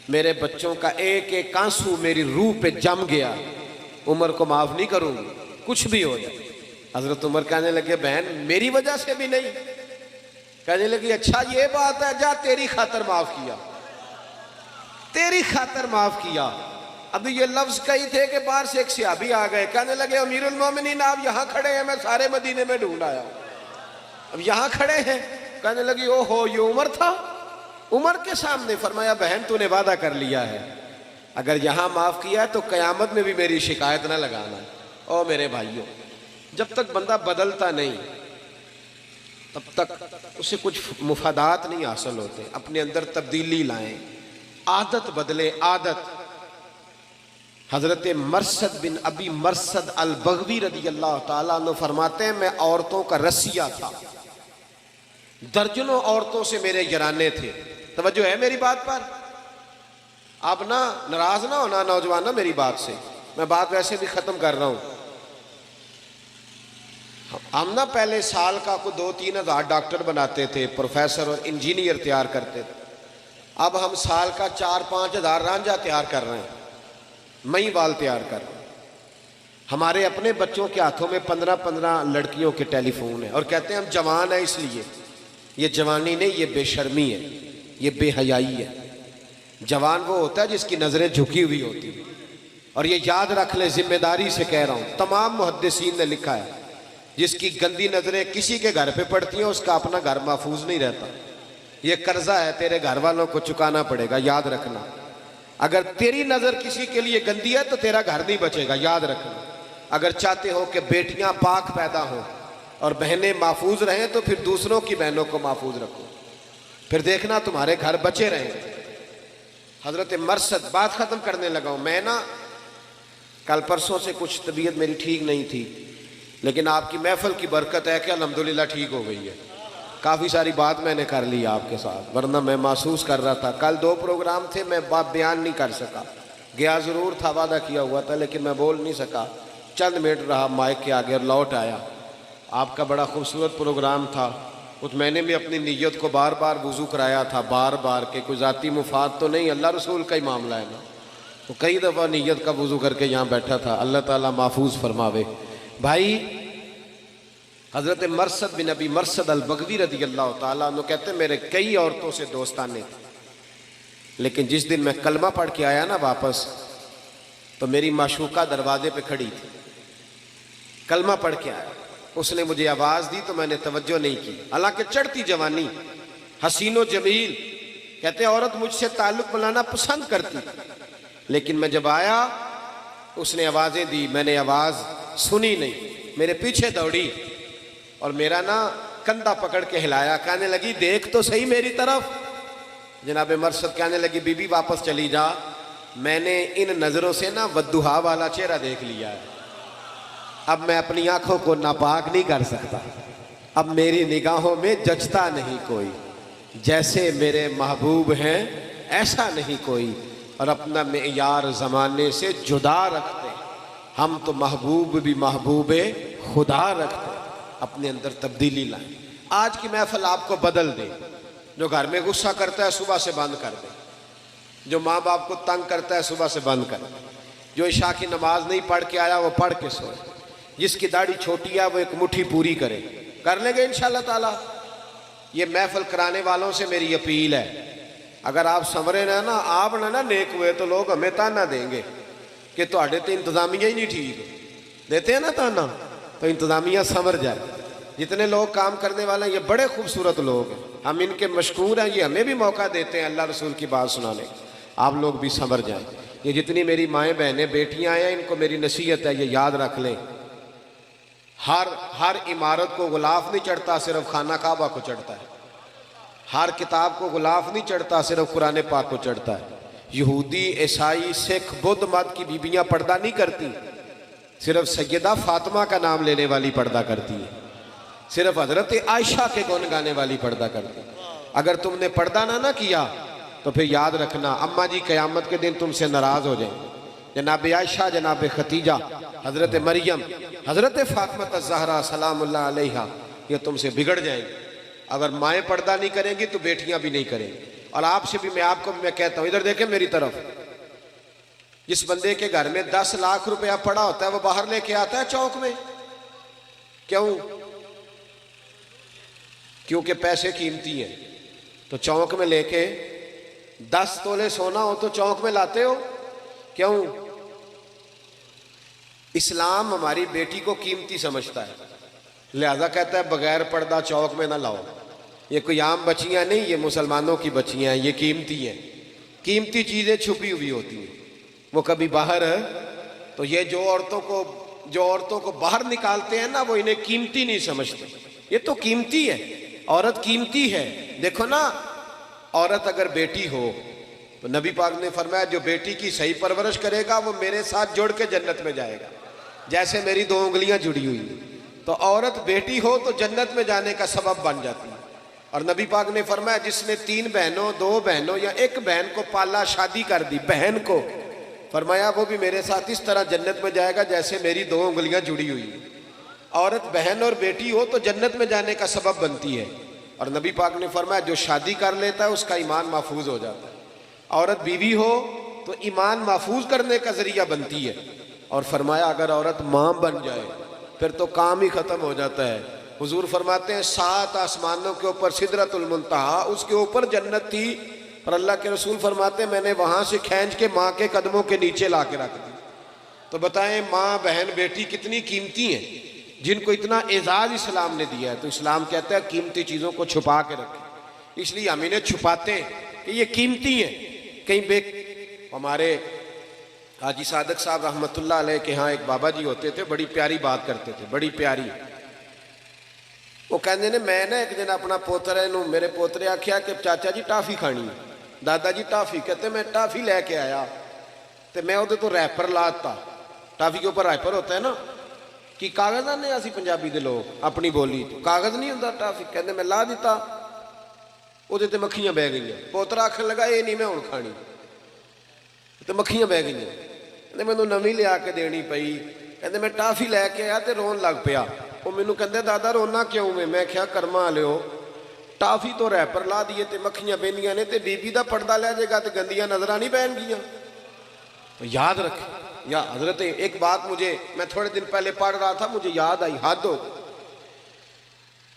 मेरे बच्चों का एक एक आंसू मेरी रूह पे जम गया, उमर को माफ नहीं करूंगी कुछ भी हो जाए। हजरत उमर कहने लगे बहन मेरी वजह से भी नहीं? कहने लगी अच्छा ये बात है, जा तेरी खातर माफ किया, तेरी खातर माफ किया। अभी ये लफ्ज कही थे कि बाहर से एक सिहाबी आ गए, कहने लगे अमीरुल मोमिनीन आप यहाँ खड़े हैं, मैं सारे मदीने में ढूंढ आया, अब यहाँ खड़े हैं। कहने लगी ओहो ये उमर था? उमर के सामने? फरमाया बहन तूने वादा कर लिया है, अगर यहाँ माफ किया है तो कयामत में भी मेरी शिकायत ना लगाना। ओ मेरे भाइयों, जब तक बंदा बदलता नहीं तब तक उसे कुछ मुफादात नहीं हासिल होते। अपने अंदर तब्दीली लाएं, आदत बदले, आदत। हजरत मरसद बिन अबी मरसद अल बगवी रदी अल्लाह ताला अन्हु फरमाते हैं, मैं औरतों का रसिया था, दर्जनों औरतों से मेरे यराने थे। तवज्जो है मेरी बात पर? आप ना नाराज ना होना नौजवान ना मेरी बात से, मैं बात वैसे भी खत्म कर रहा हूं। हम ना पहले साल का को 2-3 हज़ार डॉक्टर बनाते थे, प्रोफेसर और इंजीनियर तैयार करते थे। अब हम साल का 4-5 हज़ार रांझा तैयार कर रहे हैं, मई बाल तैयार कर रहे हैं। हमारे अपने बच्चों के हाथों में 15-15 लड़कियों के टेलीफोन है और कहते हैं हम जवान है इसलिए। ये जवानी नहीं, ये बेशर्मी है, ये बेहयाई है। जवान वो होता है जिसकी नज़रें झुकी हुई होती हैं। और ये याद रख ले, जिम्मेदारी से कह रहा हूँ, तमाम मुहद्दिसीन ने लिखा है, जिसकी गंदी नज़रें किसी के घर पे पड़ती हैं उसका अपना घर महफूज नहीं रहता। ये कर्जा है, तेरे घर वालों को चुकाना पड़ेगा, याद रखना। अगर तेरी नज़र किसी के लिए गंदी है तो तेरा घर नहीं बचेगा, याद रखना। अगर चाहते हो कि बेटियां पाक पैदा हो और बहनें महफूज रहें तो फिर दूसरों की बहनों को महफूज रखो, फिर देखना तुम्हारे घर बचे रहें। हजरत मरसद, बात ख़त्म करने लगा हूँ मैं ना। कल परसों से कुछ तबीयत मेरी ठीक नहीं थी, लेकिन आपकी महफिल की बरकत है कि अल्हम्दुलिल्लाह ठीक हो गई है। काफ़ी सारी बात मैंने कर ली आपके साथ, वरना मैं महसूस कर रहा था। कल 2 प्रोग्राम थे, मैं बात बयान नहीं कर सका। गया ज़रूर था, वादा किया हुआ था, लेकिन मैं बोल नहीं सका। चंद मिनट रहा माइक के आगे और लौट आया। आपका बड़ा खूबसूरत प्रोग्राम था, कुछ मैंने भी अपनी नीयत को बार बार वुज़ू कराया था, बार बार के कोई ज़ाती मुफाद तो नहीं, अल्लाह रसूल का ही मामला है ना। तो कई दफ़ा नीयत का वुज़ू करके यहाँ बैठा था। अल्लाह ताला महफूज फरमावे। भाई हज़रत मरसद बिन अबी मरसद अल बगवी रदी अल्लाह ताला अन्हु कहते हैं, मेरे कई औरतों से दोस्ताने थे, लेकिन जिस दिन मैं कलमा पढ़ के आया ना वापस, तो मेरी माशूका दरवाजे पे खड़ी थी। कलमा पढ़ के आया, उसने मुझे आवाज़ दी तो मैंने तवज्जो नहीं की। हालांकि चढ़ती जवानी, हसीनो जमील, कहते हैं औरत मुझसे ताल्लुक़ बनाना पसंद करती, लेकिन मैं जब आया उसने आवाज़ें दी, मैंने आवाज़ सुनी नहीं, मेरे पीछे दौड़ी और मेरा ना कंधा पकड़ के हिलाया। कहने लगी देख तो सही मेरी तरफ। जनाब मरसद कहने लगी बीबी वापस चली जा, मैंने इन नज़रों से ना वद्दुहा वाला चेहरा देख लिया है, अब मैं अपनी आंखों को नापाक नहीं कर सकता। अब मेरी निगाहों में जचता नहीं कोई, जैसे मेरे महबूब हैं ऐसा नहीं कोई, और अपना मेयार ज़माने से जुदा रखते। हम तो महबूब भी महबूबे खुदा रखते। अपने अंदर तब्दीली लाएं। आज की महफिल आपको बदल दे। जो घर में गुस्सा करता है सुबह से बंद कर दे, जो माँ बाप को तंग करता है सुबह से बंद कर दे, जो इशा की नमाज नहीं पढ़ के आया वो पढ़ के सोए, जिसकी दाढ़ी छोटी है वो एक मुट्ठी पूरी करे। कर लेंगे इंशाअल्लाह ताला। ये महफिल कराने वालों से मेरी अपील है, अगर आप संवरे ना आप ना नेक हुए तो लोग हमें ताना देंगे कि तुहाडे तो इंतजामिया ही नहीं ठीक। देते हैं ना ताना, तो इंतजामिया संवर जाए। जितने लोग काम करने वाले हैं ये बड़े खूबसूरत लोग हैं, हम इनके मशकूर हैं, ये हमें भी मौका देते हैं अल्लाह रसूल की बात सुनाने। आप लोग भी संवर जाएं। ये जितनी मेरी माएँ बहनें बेटियाँ हैं, इनको मेरी नसीहत है, ये याद रख लें। हर इमारत को गुलाफ नहीं चढ़ता, सिर्फ खाना काबा को चढ़ता है। हर किताब को गुलाफ नहीं चढ़ता, सिर्फ कुरान पाक को चढ़ता है। यहूदी, ईसाई, सिख, बुद्ध मत की बीबियां पर्दा नहीं करती, सिर्फ सैयदा फातिमा का नाम लेने वाली पर्दा करती है, सिर्फ हजरत आयशा के गुण गाने वाली पर्दा करती है। अगर तुमने पर्दा ना किया तो फिर याद रखना अम्मा जी क़यामत के दिन तुमसे नाराज हो जाएंगे। जनाब आयशा, जनाब खतीजा, हजरत मरियम, हजरत फातिमा ज़हरा सलामुल्लाह अलैहा, ये तुमसे बिगड़ जाएंगे। अगर माएँ पर्दा नहीं करेंगी तो बेटियां भी नहीं करेंगी। और आपसे भी मैं कहता हूं, इधर देखें मेरी तरफ, जिस बंदे के घर में 10 लाख रुपया पड़ा होता है वो बाहर लेके आता है चौक में, क्यों? क्योंकि पैसे कीमती हैं। तो चौक में लेके 10 तोले सोना हो तो चौक में लाते हो, क्यों? इस्लाम हमारी बेटी को कीमती समझता है, लिहाजा कहता है बगैर पर्दा चौक में ना लाओ। ये कोई आम बच्चियां नहीं, ये मुसलमानों की बच्चियां हैं, ये कीमती हैं। कीमती चीज़ें छुपी हुई होती हैं, वो कभी बाहर है। तो ये जो औरतों को बाहर निकालते हैं ना, वो इन्हें कीमती नहीं समझते। ये तो कीमती है। औरत कीमती है। देखो ना, औरत अगर बेटी हो तो नबी पाक ने फरमाया जो बेटी की सही परवरिश करेगा वो मेरे साथ जुड़ के जन्नत में जाएगा, जैसे मेरी 2 उंगलियां जुड़ी हुई हैं। तो औरत बेटी हो तो जन्नत में जाने का सबब बन जाती है। और नबी पाक ने फरमाया जिसने 3 बहनों, 2 बहनों या 1 बहन को पाला, शादी कर दी बहन को, फरमाया वो भी मेरे साथ इस तरह जन्नत में जाएगा जैसे मेरी 2 उंगलियां जुड़ी हुई हैं। औरत बहन और बेटी हो तो जन्नत में जाने का सबब बनती है। और नबी पाक ने फरमाया जो शादी कर लेता है उसका ईमान महफूज हो जाता है। औरत बीवी हो तो ईमान महफूज करने का जरिया बनती है। और फरमाया अगर औरत माँ बन जाए फिर तो काम ही खत्म हो जाता है। हुजूर फरमाते हैं 7 आसमानों के ऊपर सिदरतुल मुंतहा, उसके ऊपर जन्नत थी, और अल्लाह के रसूल फरमाते हैं मैंने वहां से खींच के माँ के कदमों के नीचे ला के रख दी। तो बताएं माँ, बहन, बेटी कितनी कीमती हैं, जिनको इतना एजाज इस्लाम ने दिया है। तो इस्लाम कहता है कीमती चीज़ों को छुपा के रखें, इसलिए हम इन्हें छुपाते हैं कि ये कीमती हैं। कहीं हमारे हाजी सादक साहब रहमतुल्लाह अलैह के यहाँ एक बाबा जी होते थे, बड़ी प्यारी बात करते थे, बड़ी प्यारी। वो कहते ने मैं ना एक दिन अपना पोतरे नू, मेरे पोतरे आख्या कि चाचा जी टाफी खानी है, दादा जी टाफी। कहते मैं टाफी लैके आया तो मैं वो तो रैपर लाता, टाफी के ऊपर रैपर होता है ना, कि कागज आने असी पंजाबी दे लोग अपनी बोली तो कागज नहीं होता टाफी। कहते मैं ला दिता, वो मक्खियां बह गई। पोतरा आखन लगा ये नहीं मैं हुण खानी, तो मक्खियां बह गई। कहते मैनू नवी लिया के देनी पई। कहते मैं टाफी लैके आया तो रोन लग पिया। वो मैनू कहते दादा रोना क्यों में? मैं क्या कर्मा लियो, टाफी तो रैपर ला दिए तो मक्खियां बहनियां ने, तो बीबी का पर्दा लै जाएगा तो गंदियां नजर नहीं पहनगियां। तो याद रखें या हजरत, एक बात मुझे, मैं थोड़े दिन पहले पढ़ रहा था, मुझे याद आई, हद हो।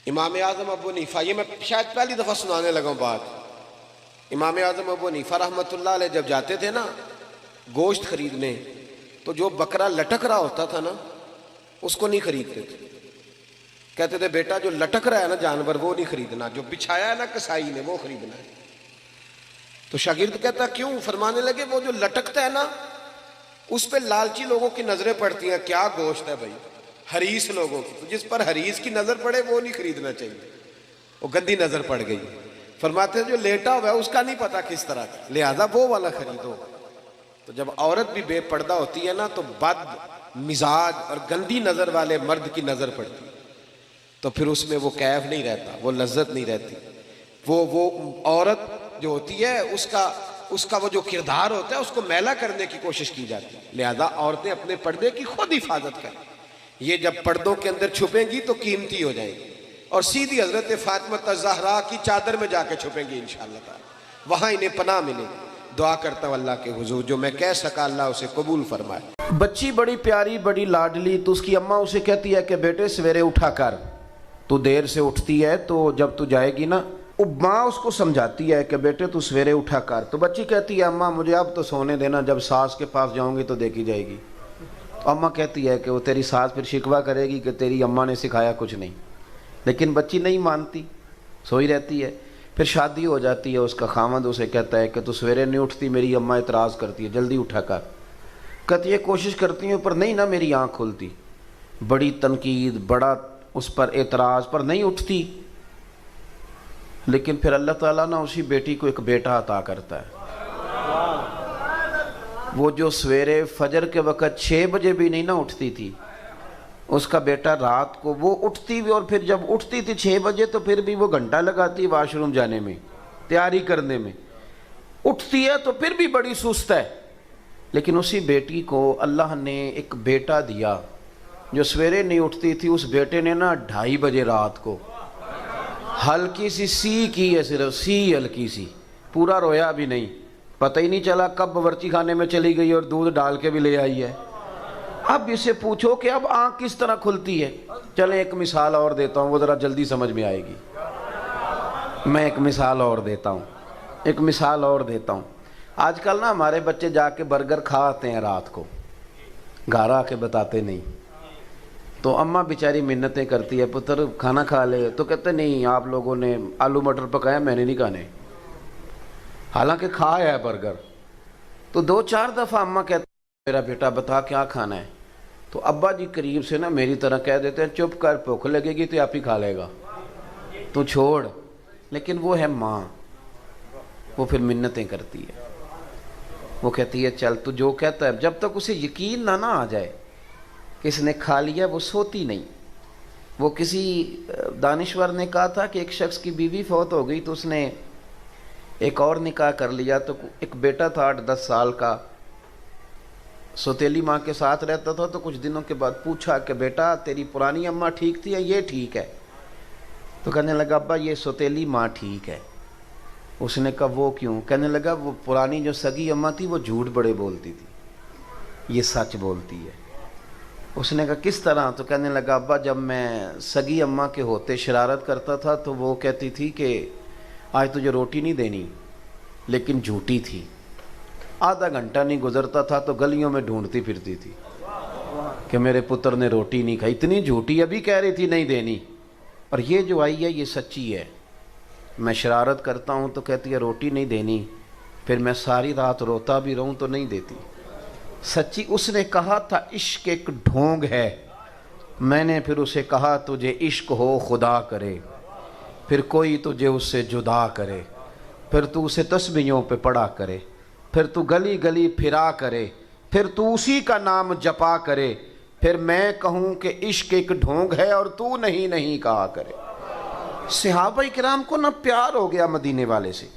इमाम आजम अबू हनीफा, ये मैं शायद पहली दफ़ा सुनाने लगा बात। इमाम आजम अबू हनीफा रहमतुल्लाह अलैह जब जाते थे ना गोश्त खरीदने, तो जो बकरा लटक रहा होता था ना उसको नहीं खरीदते थे। कहते थे बेटा जो लटक रहा है ना जानवर वो नहीं खरीदना, जो बिछाया है ना कसाई ने वो खरीदना है। तो शागिर्द कहता क्यों? फरमाने लगे वो जो लटकता है ना उस पर लालची लोगों की नजरें पड़ती हैं, क्या गोश्त है भाई, हरीस लोगों की, तो जिस पर हरीस की नजर पड़े वो नहीं खरीदना चाहिए, वो गंदी नजर पड़ गई। फरमाते जो लेटा हुआ है उसका नहीं पता किस तरह का, लिहाजा वो वाला खरीदो। तो जब औरत भी बेपर्दा होती है ना तो बद मिजाज और गंदी नजर वाले मर्द की नजर पड़ती है, तो फिर उसमें वो कैफ नहीं रहता, वो लज्जत नहीं रहती। वो औरत जो होती है उसका वो जो किरदार होता है उसको मैला करने की कोशिश की जाती है। लिहाजा औरतें अपने पर्दे की खुद हिफाजत करें। ये जब पर्दों के अंदर छुपेंगी तो कीमती हो जाएंगी और सीधी हजरत फातिमा ज़हरा की चादर में जाके छुपेंगी इंशाअल्लाह ताला, वहां इन्हें पनाह मिलेगी। दुआ करता हूं अल्लाह के हुजूर जो मैं कह सका अल्लाह उसे कबूल फरमाए। बच्ची बड़ी प्यारी, बड़ी लाडली, तो उसकी अम्मा उसे कहती है कि बेटे सवेरे उठा कर, तू देर से उठती है तो जब तू जाएगी ना, माँ उसको समझाती है कि बेटे तू सवेरे उठा कर। तो बच्ची कहती है अम्मा मुझे अब तो सोने देना, जब सास के पास जाऊंगी तो देखी जाएगी। तो अम्मा कहती है कि वो तेरी सास फिर शिकवा करेगी कि तेरी अम्मा ने सिखाया कुछ नहीं, लेकिन बच्ची नहीं मानती, सोई रहती है। फिर शादी हो जाती है, उसका खामद उसे कहता है कि तू सवेरे नहीं उठती, मेरी अम्मा इतराज़ करती है, जल्दी उठा कर। कहती है कोशिश करती हूँ पर नहीं ना मेरी आँख खुलती, बड़ी तनकीद, बड़ा उस पर एतराज़, पर नहीं उठती। लेकिन फिर अल्लाह ताला ना उसी बेटी को एक बेटा अता करता है, वो जो सवेरे फजर के वक़्त 6 बजे भी नहीं ना उठती थी, उसका बेटा रात को वो उठती भी, और फिर जब उठती थी 6 बजे तो फिर भी वो घंटा लगाती वाशरूम जाने में, तैयारी करने में। उठती है तो फिर भी बड़ी सुस्त है। लेकिन उसी बेटी को अल्लाह ने एक बेटा दिया जो सवेरे नहीं उठती थी। उस बेटे ने ना 2:30 बजे रात को हल्की सी की है, सिर्फ सी हल्की सी, पूरा रोया भी नहीं, पता ही नहीं चला कब बावर्ची खाने में चली गई और दूध डाल के भी ले आई है। अब इसे पूछो कि अब आँख किस तरह खुलती है। चले एक मिसाल और देता हूँ, वो ज़रा जल्दी समझ में आएगी। मैं एक मिसाल और देता हूँ, आजकल ना हमारे बच्चे जाके बर्गर खा आते हैं रात को, घर आके बताते नहीं। तो अम्मा बेचारी मिन्नतें करती है, पुत्र खाना खा ले, तो कहते नहीं आप लोगों ने आलू मटर पकाया, मैंने नहीं खाने, हालांकि खाया है बर्गर। तो 2-4 दफ़ा अम्मा कहते मेरा बेटा बता क्या खाना है, तो अब्बा जी करीब से ना मेरी तरह कह देते हैं चुप कर, भूख लगेगी तो आप ही खा लेगा। तू छोड़, लेकिन वो है माँ, वो फिर मिन्नतें करती है। वो कहती है चल तू जो कहता है। जब तक उसे यकीन ना आ जाए कि इसने खा लिया, वो सोती नहीं। वो किसी दानिश्वर ने कहा था कि एक शख्स की बीवी फौत हो गई तो उसने एक और निकाह कर लिया। तो एक बेटा था 8-10 साल का, सौतेली माँ के साथ रहता था। तो कुछ दिनों के बाद पूछा कि बेटा तेरी पुरानी अम्मा ठीक थी या ये ठीक है? तो कहने लगा अब्बा ये सौतेली माँ ठीक है। उसने कहा वो क्यों? कहने लगा वो पुरानी जो सगी अम्मा थी वो झूठ बड़े बोलती थी, ये सच बोलती है। उसने कहा किस तरह? तो कहने लगा अब्बा जब मैं सगी अम्मा के होते शरारत करता था तो वो कहती थी कि आज तुझे रोटी नहीं देनी, लेकिन झूठी थी। आधा घंटा नहीं गुजरता था तो गलियों में ढूंढती फिरती थी कि मेरे पुत्र ने रोटी नहीं खाई। इतनी झूठी, अभी कह रही थी नहीं देनी, और ये जो आई है ये सच्ची है। मैं शरारत करता हूँ तो कहती है रोटी नहीं देनी, फिर मैं सारी रात रोता भी रहूँ तो नहीं देती। सच्ची। उसने कहा था इश्क एक ढोंग है। मैंने फिर उसे कहा तुझे इश्क हो खुदा करे, फिर कोई तुझे उससे जुदा करे, फिर तू उसे तस्बीहों पे पढ़ा करे, फिर तू गली गली फिरा करे, फिर तू उसी का नाम जपा करे, फिर मैं कहूँ कि इश्क एक ढोंग है और तू नहीं नहीं कहा करे। सहाबा किराम को ना प्यार हो गया मदीने वाले से।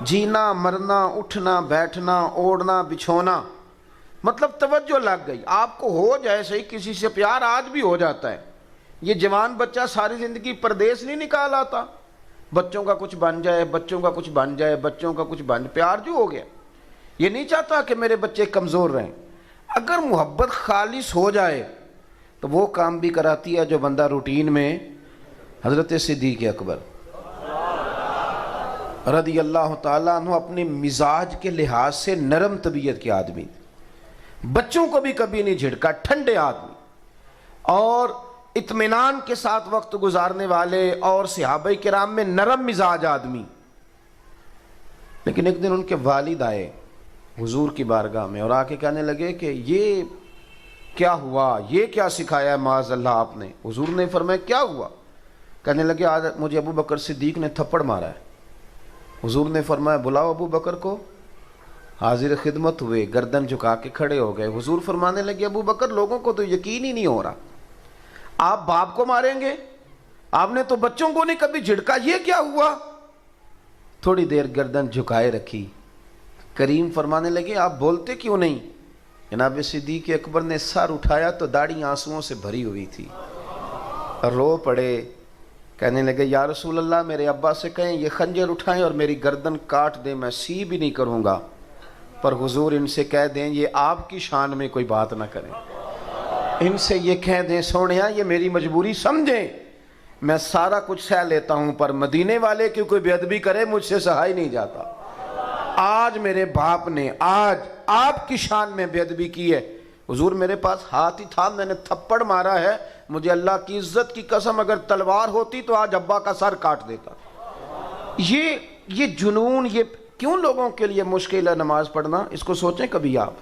जीना मरना, उठना बैठना, ओढ़ना बिछोना, मतलब तवज्जो लग गई। आपको हो जाए सही किसी से प्यार, आज भी हो जाता है। ये जवान बच्चा सारी ज़िंदगी परदेश नहीं निकाल आता, बच्चों का कुछ बन जाए, बच्चों का कुछ बन जाए, बच्चों का कुछ बन, प्यार जो हो गया। ये नहीं चाहता कि मेरे बच्चे कमज़ोर रहें। अगर मोहब्बत खालिस हो जाए तो वो काम भी कराती है जो बंदा रूटीन में। हज़रत सिद्दीक़ अकबर रज़ी अल्लाह ताला अन्हु अपने मिजाज के लिहाज से नरम तबीयत के आदमी, बच्चों को भी कभी नहीं झिड़का, ठंडे आदमी और इत्मीनान के साथ वक्त गुजारने वाले, और सहाबा किराम में नरम मिजाज आदमी। लेकिन एक दिन उनके वालिद आए हुजूर की बारगाह में और आके कहने लगे कि ये क्या हुआ, ये क्या सिखाया है माज़अल्लाह आपने? हुजूर ने फरमाया क्या हुआ? कहने लगे आज मुझे अबू बकर सिद्दीक ने थप्पड़ मारा है। हुजूर ने फरमाया बुलाओ अबू बकर को। हाजिर खिदमत हुए, गर्दन झुका के खड़े हो गए। हुजूर फरमाने लगे अबू बकर लोगों को तो यकीन ही नहीं हो रहा, आप बाप को मारेंगे? आपने तो बच्चों को नहीं कभी झिड़का, ये क्या हुआ? थोड़ी देर गर्दन झुकाए रखी। करीम फरमाने लगे आप बोलते क्यों नहीं? जनाब सिद्दीक़ अकबर ने सर उठाया तो दाढ़ी आंसुओं से भरी हुई थी, रो पड़े। कहने लगे या रसूल अल्लाह मेरे अब्बा से कहें ये खंजर उठाएं और मेरी गर्दन काट दें, मैं सी भी नहीं करूँगा, पर हुजूर इनसे कह दें ये आपकी शान में कोई बात ना करें। इनसे ये कह दें सोनिया ये मेरी मजबूरी समझें, मैं सारा कुछ सह लेता हूँ, पर मदीने वाले की कोई बेअदबी करे मुझसे सहा ही नहीं जाता। आज मेरे बाप ने आज आपकी शान में बेअदबी की है। हुजूर मेरे पास हाथ ही था, मैंने थप्पड़ मारा है, मुझे अल्लाह की इज्जत की कसम अगर तलवार होती तो आज अब्बा का सर काट देता। ये जुनून, ये क्यों लोगों के लिए मुश्किल है नमाज पढ़ना? इसको सोचें कभी आप,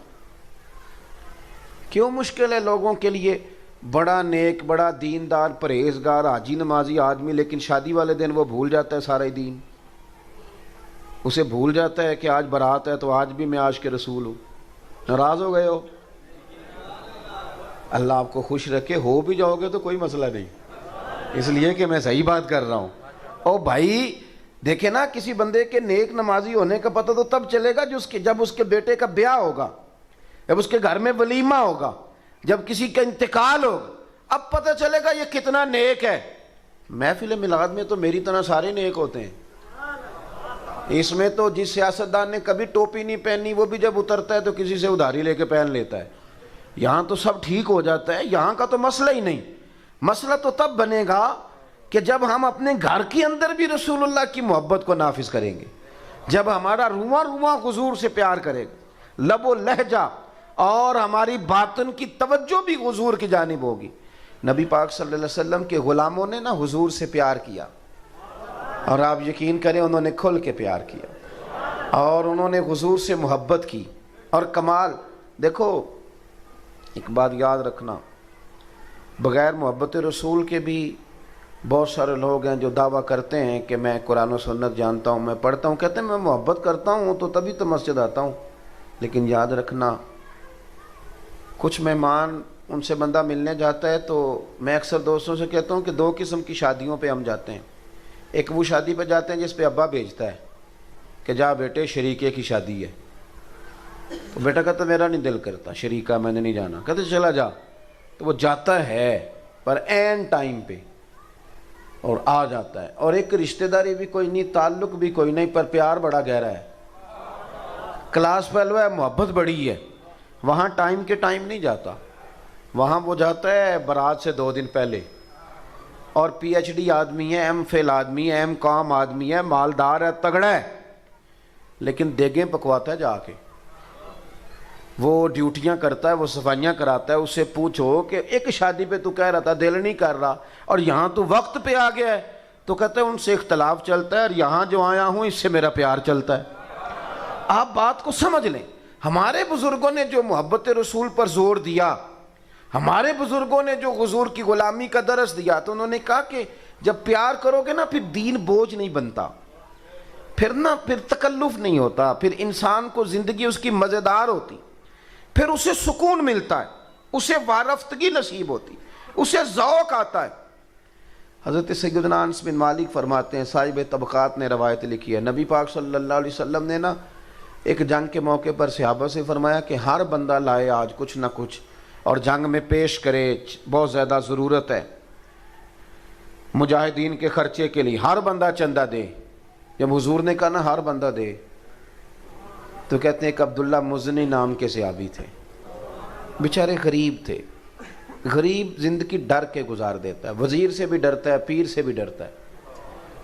क्यों मुश्किल है लोगों के लिए? बड़ा नेक, बड़ा दीनदार, परहेजगार, हाजी नमाजी आदमी, लेकिन शादी वाले दिन वो भूल जाता है सारा दिन। उसे भूल जाता है कि आज बारात है तो आज भी मैं आज के रसूल हूँ। नाराज हो गए हो? अल्लाह आपको खुश रखे, हो भी जाओगे तो कोई मसला नहीं, इसलिए कि मैं सही बात कर रहा हूँ। ओ भाई देखे ना, किसी बंदे के नेक नमाजी होने का पता तो तब चलेगा जब उसके बेटे का ब्याह होगा, जब उसके घर में वलीमा होगा, जब किसी का इंतकाल होगा, अब पता चलेगा ये कितना नेक है। महफिल मिलाद में तो मेरी तरह सारे नेक होते हैं। इसमें तो जिस सियासतदान ने कभी टोपी नहीं पहनी वो भी जब उतरता है तो किसी से उधारी लेके पहन लेता है। यहाँ तो सब ठीक हो जाता है, यहाँ का तो मसला ही नहीं। मसला तो तब बनेगा कि जब हम अपने घर के अंदर भी रसूलुल्लाह की मोहब्बत को नाफिज करेंगे, जब हमारा रुआ रुआ हुजूर से प्यार करेगा, लबो लहजा और हमारी बातन की तवज्जो भी हुजूर की जानिब होगी। नबी पाक सल्लल्लाहु अलैहि वसल्लम के ग़ुलामों ने ना हुजूर से प्यार किया, और आप यकीन करें उन्होंने खुल के प्यार किया और उन्होंने हुजूर से मोहब्बत की। और कमाल देखो, एक बात याद रखना, बग़ैर मोहब्बत रसूल के भी बहुत सारे लोग हैं जो दावा करते हैं कि मैं कुरान और सुन्नत जानता हूँ, मैं पढ़ता हूँ, कहते हैं मैं मोहब्बत करता हूँ तो तभी तो मस्जिद आता हूँ। लेकिन याद रखना, कुछ मेहमान, उनसे बंदा मिलने जाता है तो मैं अक्सर दोस्तों से कहता हूँ कि दो किस्म की शादियों पे हम जाते हैं। एक वो शादी पे जाते हैं जिस पे अब्बा भेजता है कि जा बेटे शरीके की शादी है, तो बेटा कहता मेरा नहीं दिल करता शरीका, मैंने नहीं जाना। कहते चला जा, तो वो जाता है पर एन टाइम पे और आ जाता है। और एक रिश्तेदारी भी कोई नहीं, ताल्लुक भी कोई नहीं, पर प्यार बड़ा गहरा है, क्लास फेलो है, मोहब्बत बड़ी है। वहाँ टाइम के टाइम नहीं जाता, वहाँ वो जाता है बारात से 2 दिन पहले। और PhD आदमी है, MPhil आदमी है, MCom आदमी है, मालदार है, तगड़ा है, लेकिन देगें पकवाता है जाके, वो ड्यूटियां करता है, वो सफाइयां कराता है। उससे पूछो कि एक शादी पे तू कह रहा था दिल नहीं कर रहा और यहाँ तू वक्त पे आ गया है, तो कहते हैं उनसे इख्तलाफ चलता है और यहाँ जो आया हूँ इससे मेरा प्यार चलता है। आप बात को समझ लें, हमारे बुजुर्गों ने जो मोहब्बत रसूल पर जोर दिया, हमारे बुजुर्गों ने जो हुजूर की गुलामी का दरस दिया, तो उन्होंने कहा कि जब प्यार करोगे ना फिर दीन बोझ नहीं बनता, फिर तकल्लुफ नहीं होता, फिर इंसान को जिंदगी उसकी मज़ेदार होती, फिर उसे सुकून मिलता है, उसे वारफ्तगी नसीब होती, उसे ज़ौक़ आता है। हज़रत सैयदना अनस बिन मालिक फरमाते हैं, साहिब तबक़ात ने रवायत लिखी है, नबी पाक सल्लल्लाहु अलैहि वसल्लम ने ना एक जंग के मौके पर सहाबा से फरमाया कि हर बंदा लाए आज कुछ ना कुछ और जंग में पेश करे, बहुत ज़्यादा ज़रूरत है मुजाहिदीन के ख़र्चे के लिए, हर बंदा चंदा दे। जब हुजूर ने कहा ना हर बंदा दे, तो कहते हैं एक अब्दुल्ला मुज़नी नाम के सहाबी थे, बेचारे गरीब थे। गरीब ज़िंदगी डर के गुजार देता है, वज़ीर से भी डरता है, पीर से भी डरता है।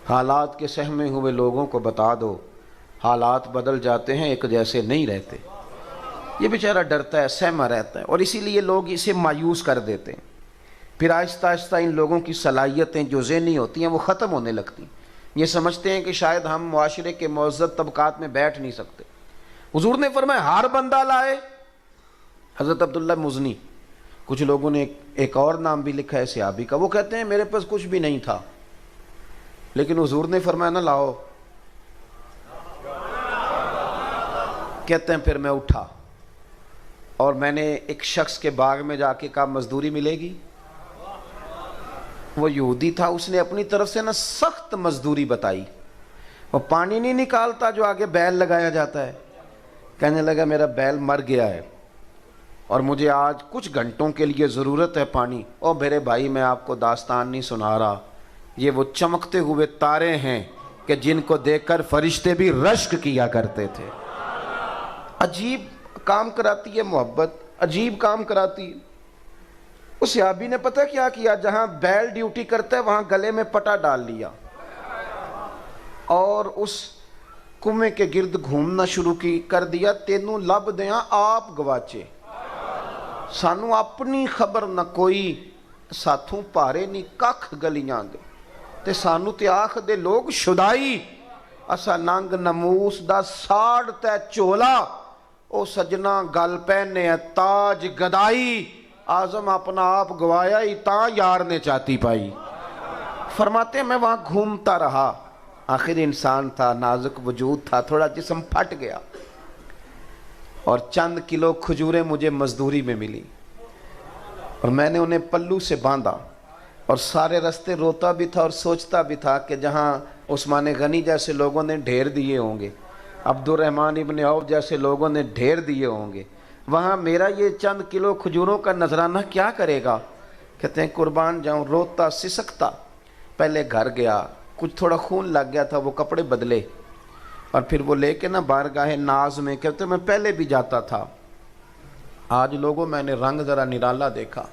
हालात के सहमे हुए लोगों को बता दो, हालात बदल जाते हैं, एक जैसे नहीं रहते। ये बेचारा डरता है, सहमा रहता है, और इसीलिए लोग इसे मायूस कर देते हैं। फिर आहिस्ता आहिस्ता इन लोगों की सलाहियतें जो ज़हनी होती हैं वो ख़त्म होने लगती। ये समझते हैं कि शायद हम मुआशरे के मुअज़्ज़ज़ तबक़ात में बैठ नहीं सकते। हुजूर ने फरमाया हर बंदा लाए। हज़रत अब्दुल्ला मुज़नी, कुछ लोगों ने एक और नाम भी लिखा है सहाबी का, वो कहते हैं मेरे पास कुछ भी नहीं था, लेकिन हुजूर ने फरमाया ना लाओ। कहते हैं फिर मैं उठा और मैंने एक शख्स के बाग में जाके कहा मजदूरी मिलेगी। वो यहूदी था, उसने अपनी तरफ से ना सख्त मजदूरी बताई। वो पानी नहीं निकालता जो आगे बैल लगाया जाता है। कहने लगा मेरा बैल मर गया है और मुझे आज कुछ घंटों के लिए ज़रूरत है पानी। और मेरे भाई मैं आपको दास्तान नहीं सुना रहा, ये वो चमकते हुए तारे हैं कि जिनको देखकर फरिश्ते भी रश्क किया करते थे। अजीब काम कराती है मोहब्बत, अजीब काम कराती है। उस सहाबी ने पता क्या किया, जहां बैल ड्यूटी करता है वहां गले में पटा डाल लिया और उस कुएं के गिर्द घूमना शुरू कर दिया। तेनू लब दिया आप गवाचे, सानू अपनी खबर न कोई, साथों भारे नहीं कख गलियां दे, ते सानू ते आख दे लोग शुदाई, असा नंग नमूस दा साड़ तै चोला, ओ सजना गल पहने ताज गदाई, आजम अपना आप गवाया ही ता यार ने चाहती पाई। फरमाते मैं वहां घूमता रहा, आखिर इंसान था, नाजुक वजूद था, थोड़ा जिस्म फट गया और चंद किलो खजूरें मुझे मजदूरी में मिली और मैंने उन्हें पल्लू से बांधा और सारे रास्ते रोता भी था और सोचता भी था कि जहां उस्मान गनी जैसे लोगों ने ढेर दिए होंगे, अब्दुर्रहमान इब्न औफ जैसे लोगों ने ढेर दिए होंगे, वहाँ मेरा ये चंद किलो खजूरों का नजराना क्या करेगा। कहते हैं कुर्बान जाऊँ, रोता सिसकता पहले घर गया, कुछ थोड़ा खून लग गया था, वो कपड़े बदले और फिर वो लेके ना बारगाहे नाज में, कहते मैं पहले भी जाता था, आज लोगों मैंने रंग ज़रा निराला देखा।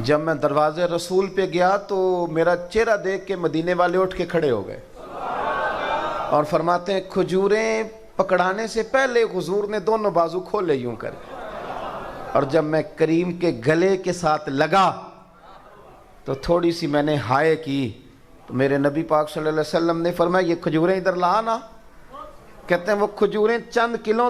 जब मैं दरवाजे रसूल पे गया तो मेरा चेहरा देख के मदीने वाले उठ के खड़े हो गए और फरमाते हैं खजूरें पकड़ाने से पहले हुजूर ने दोनों बाजू खोले यूं कर, और जब मैं करीम के गले के साथ लगा तो थोड़ी सी मैंने हाय की, तो मेरे नबी पाक सल्लल्लाहु अलैहि वसल्लम ने फरमाया ये खजूरें इधर ला ना। कहते हैं वो खजूरें चंद किलो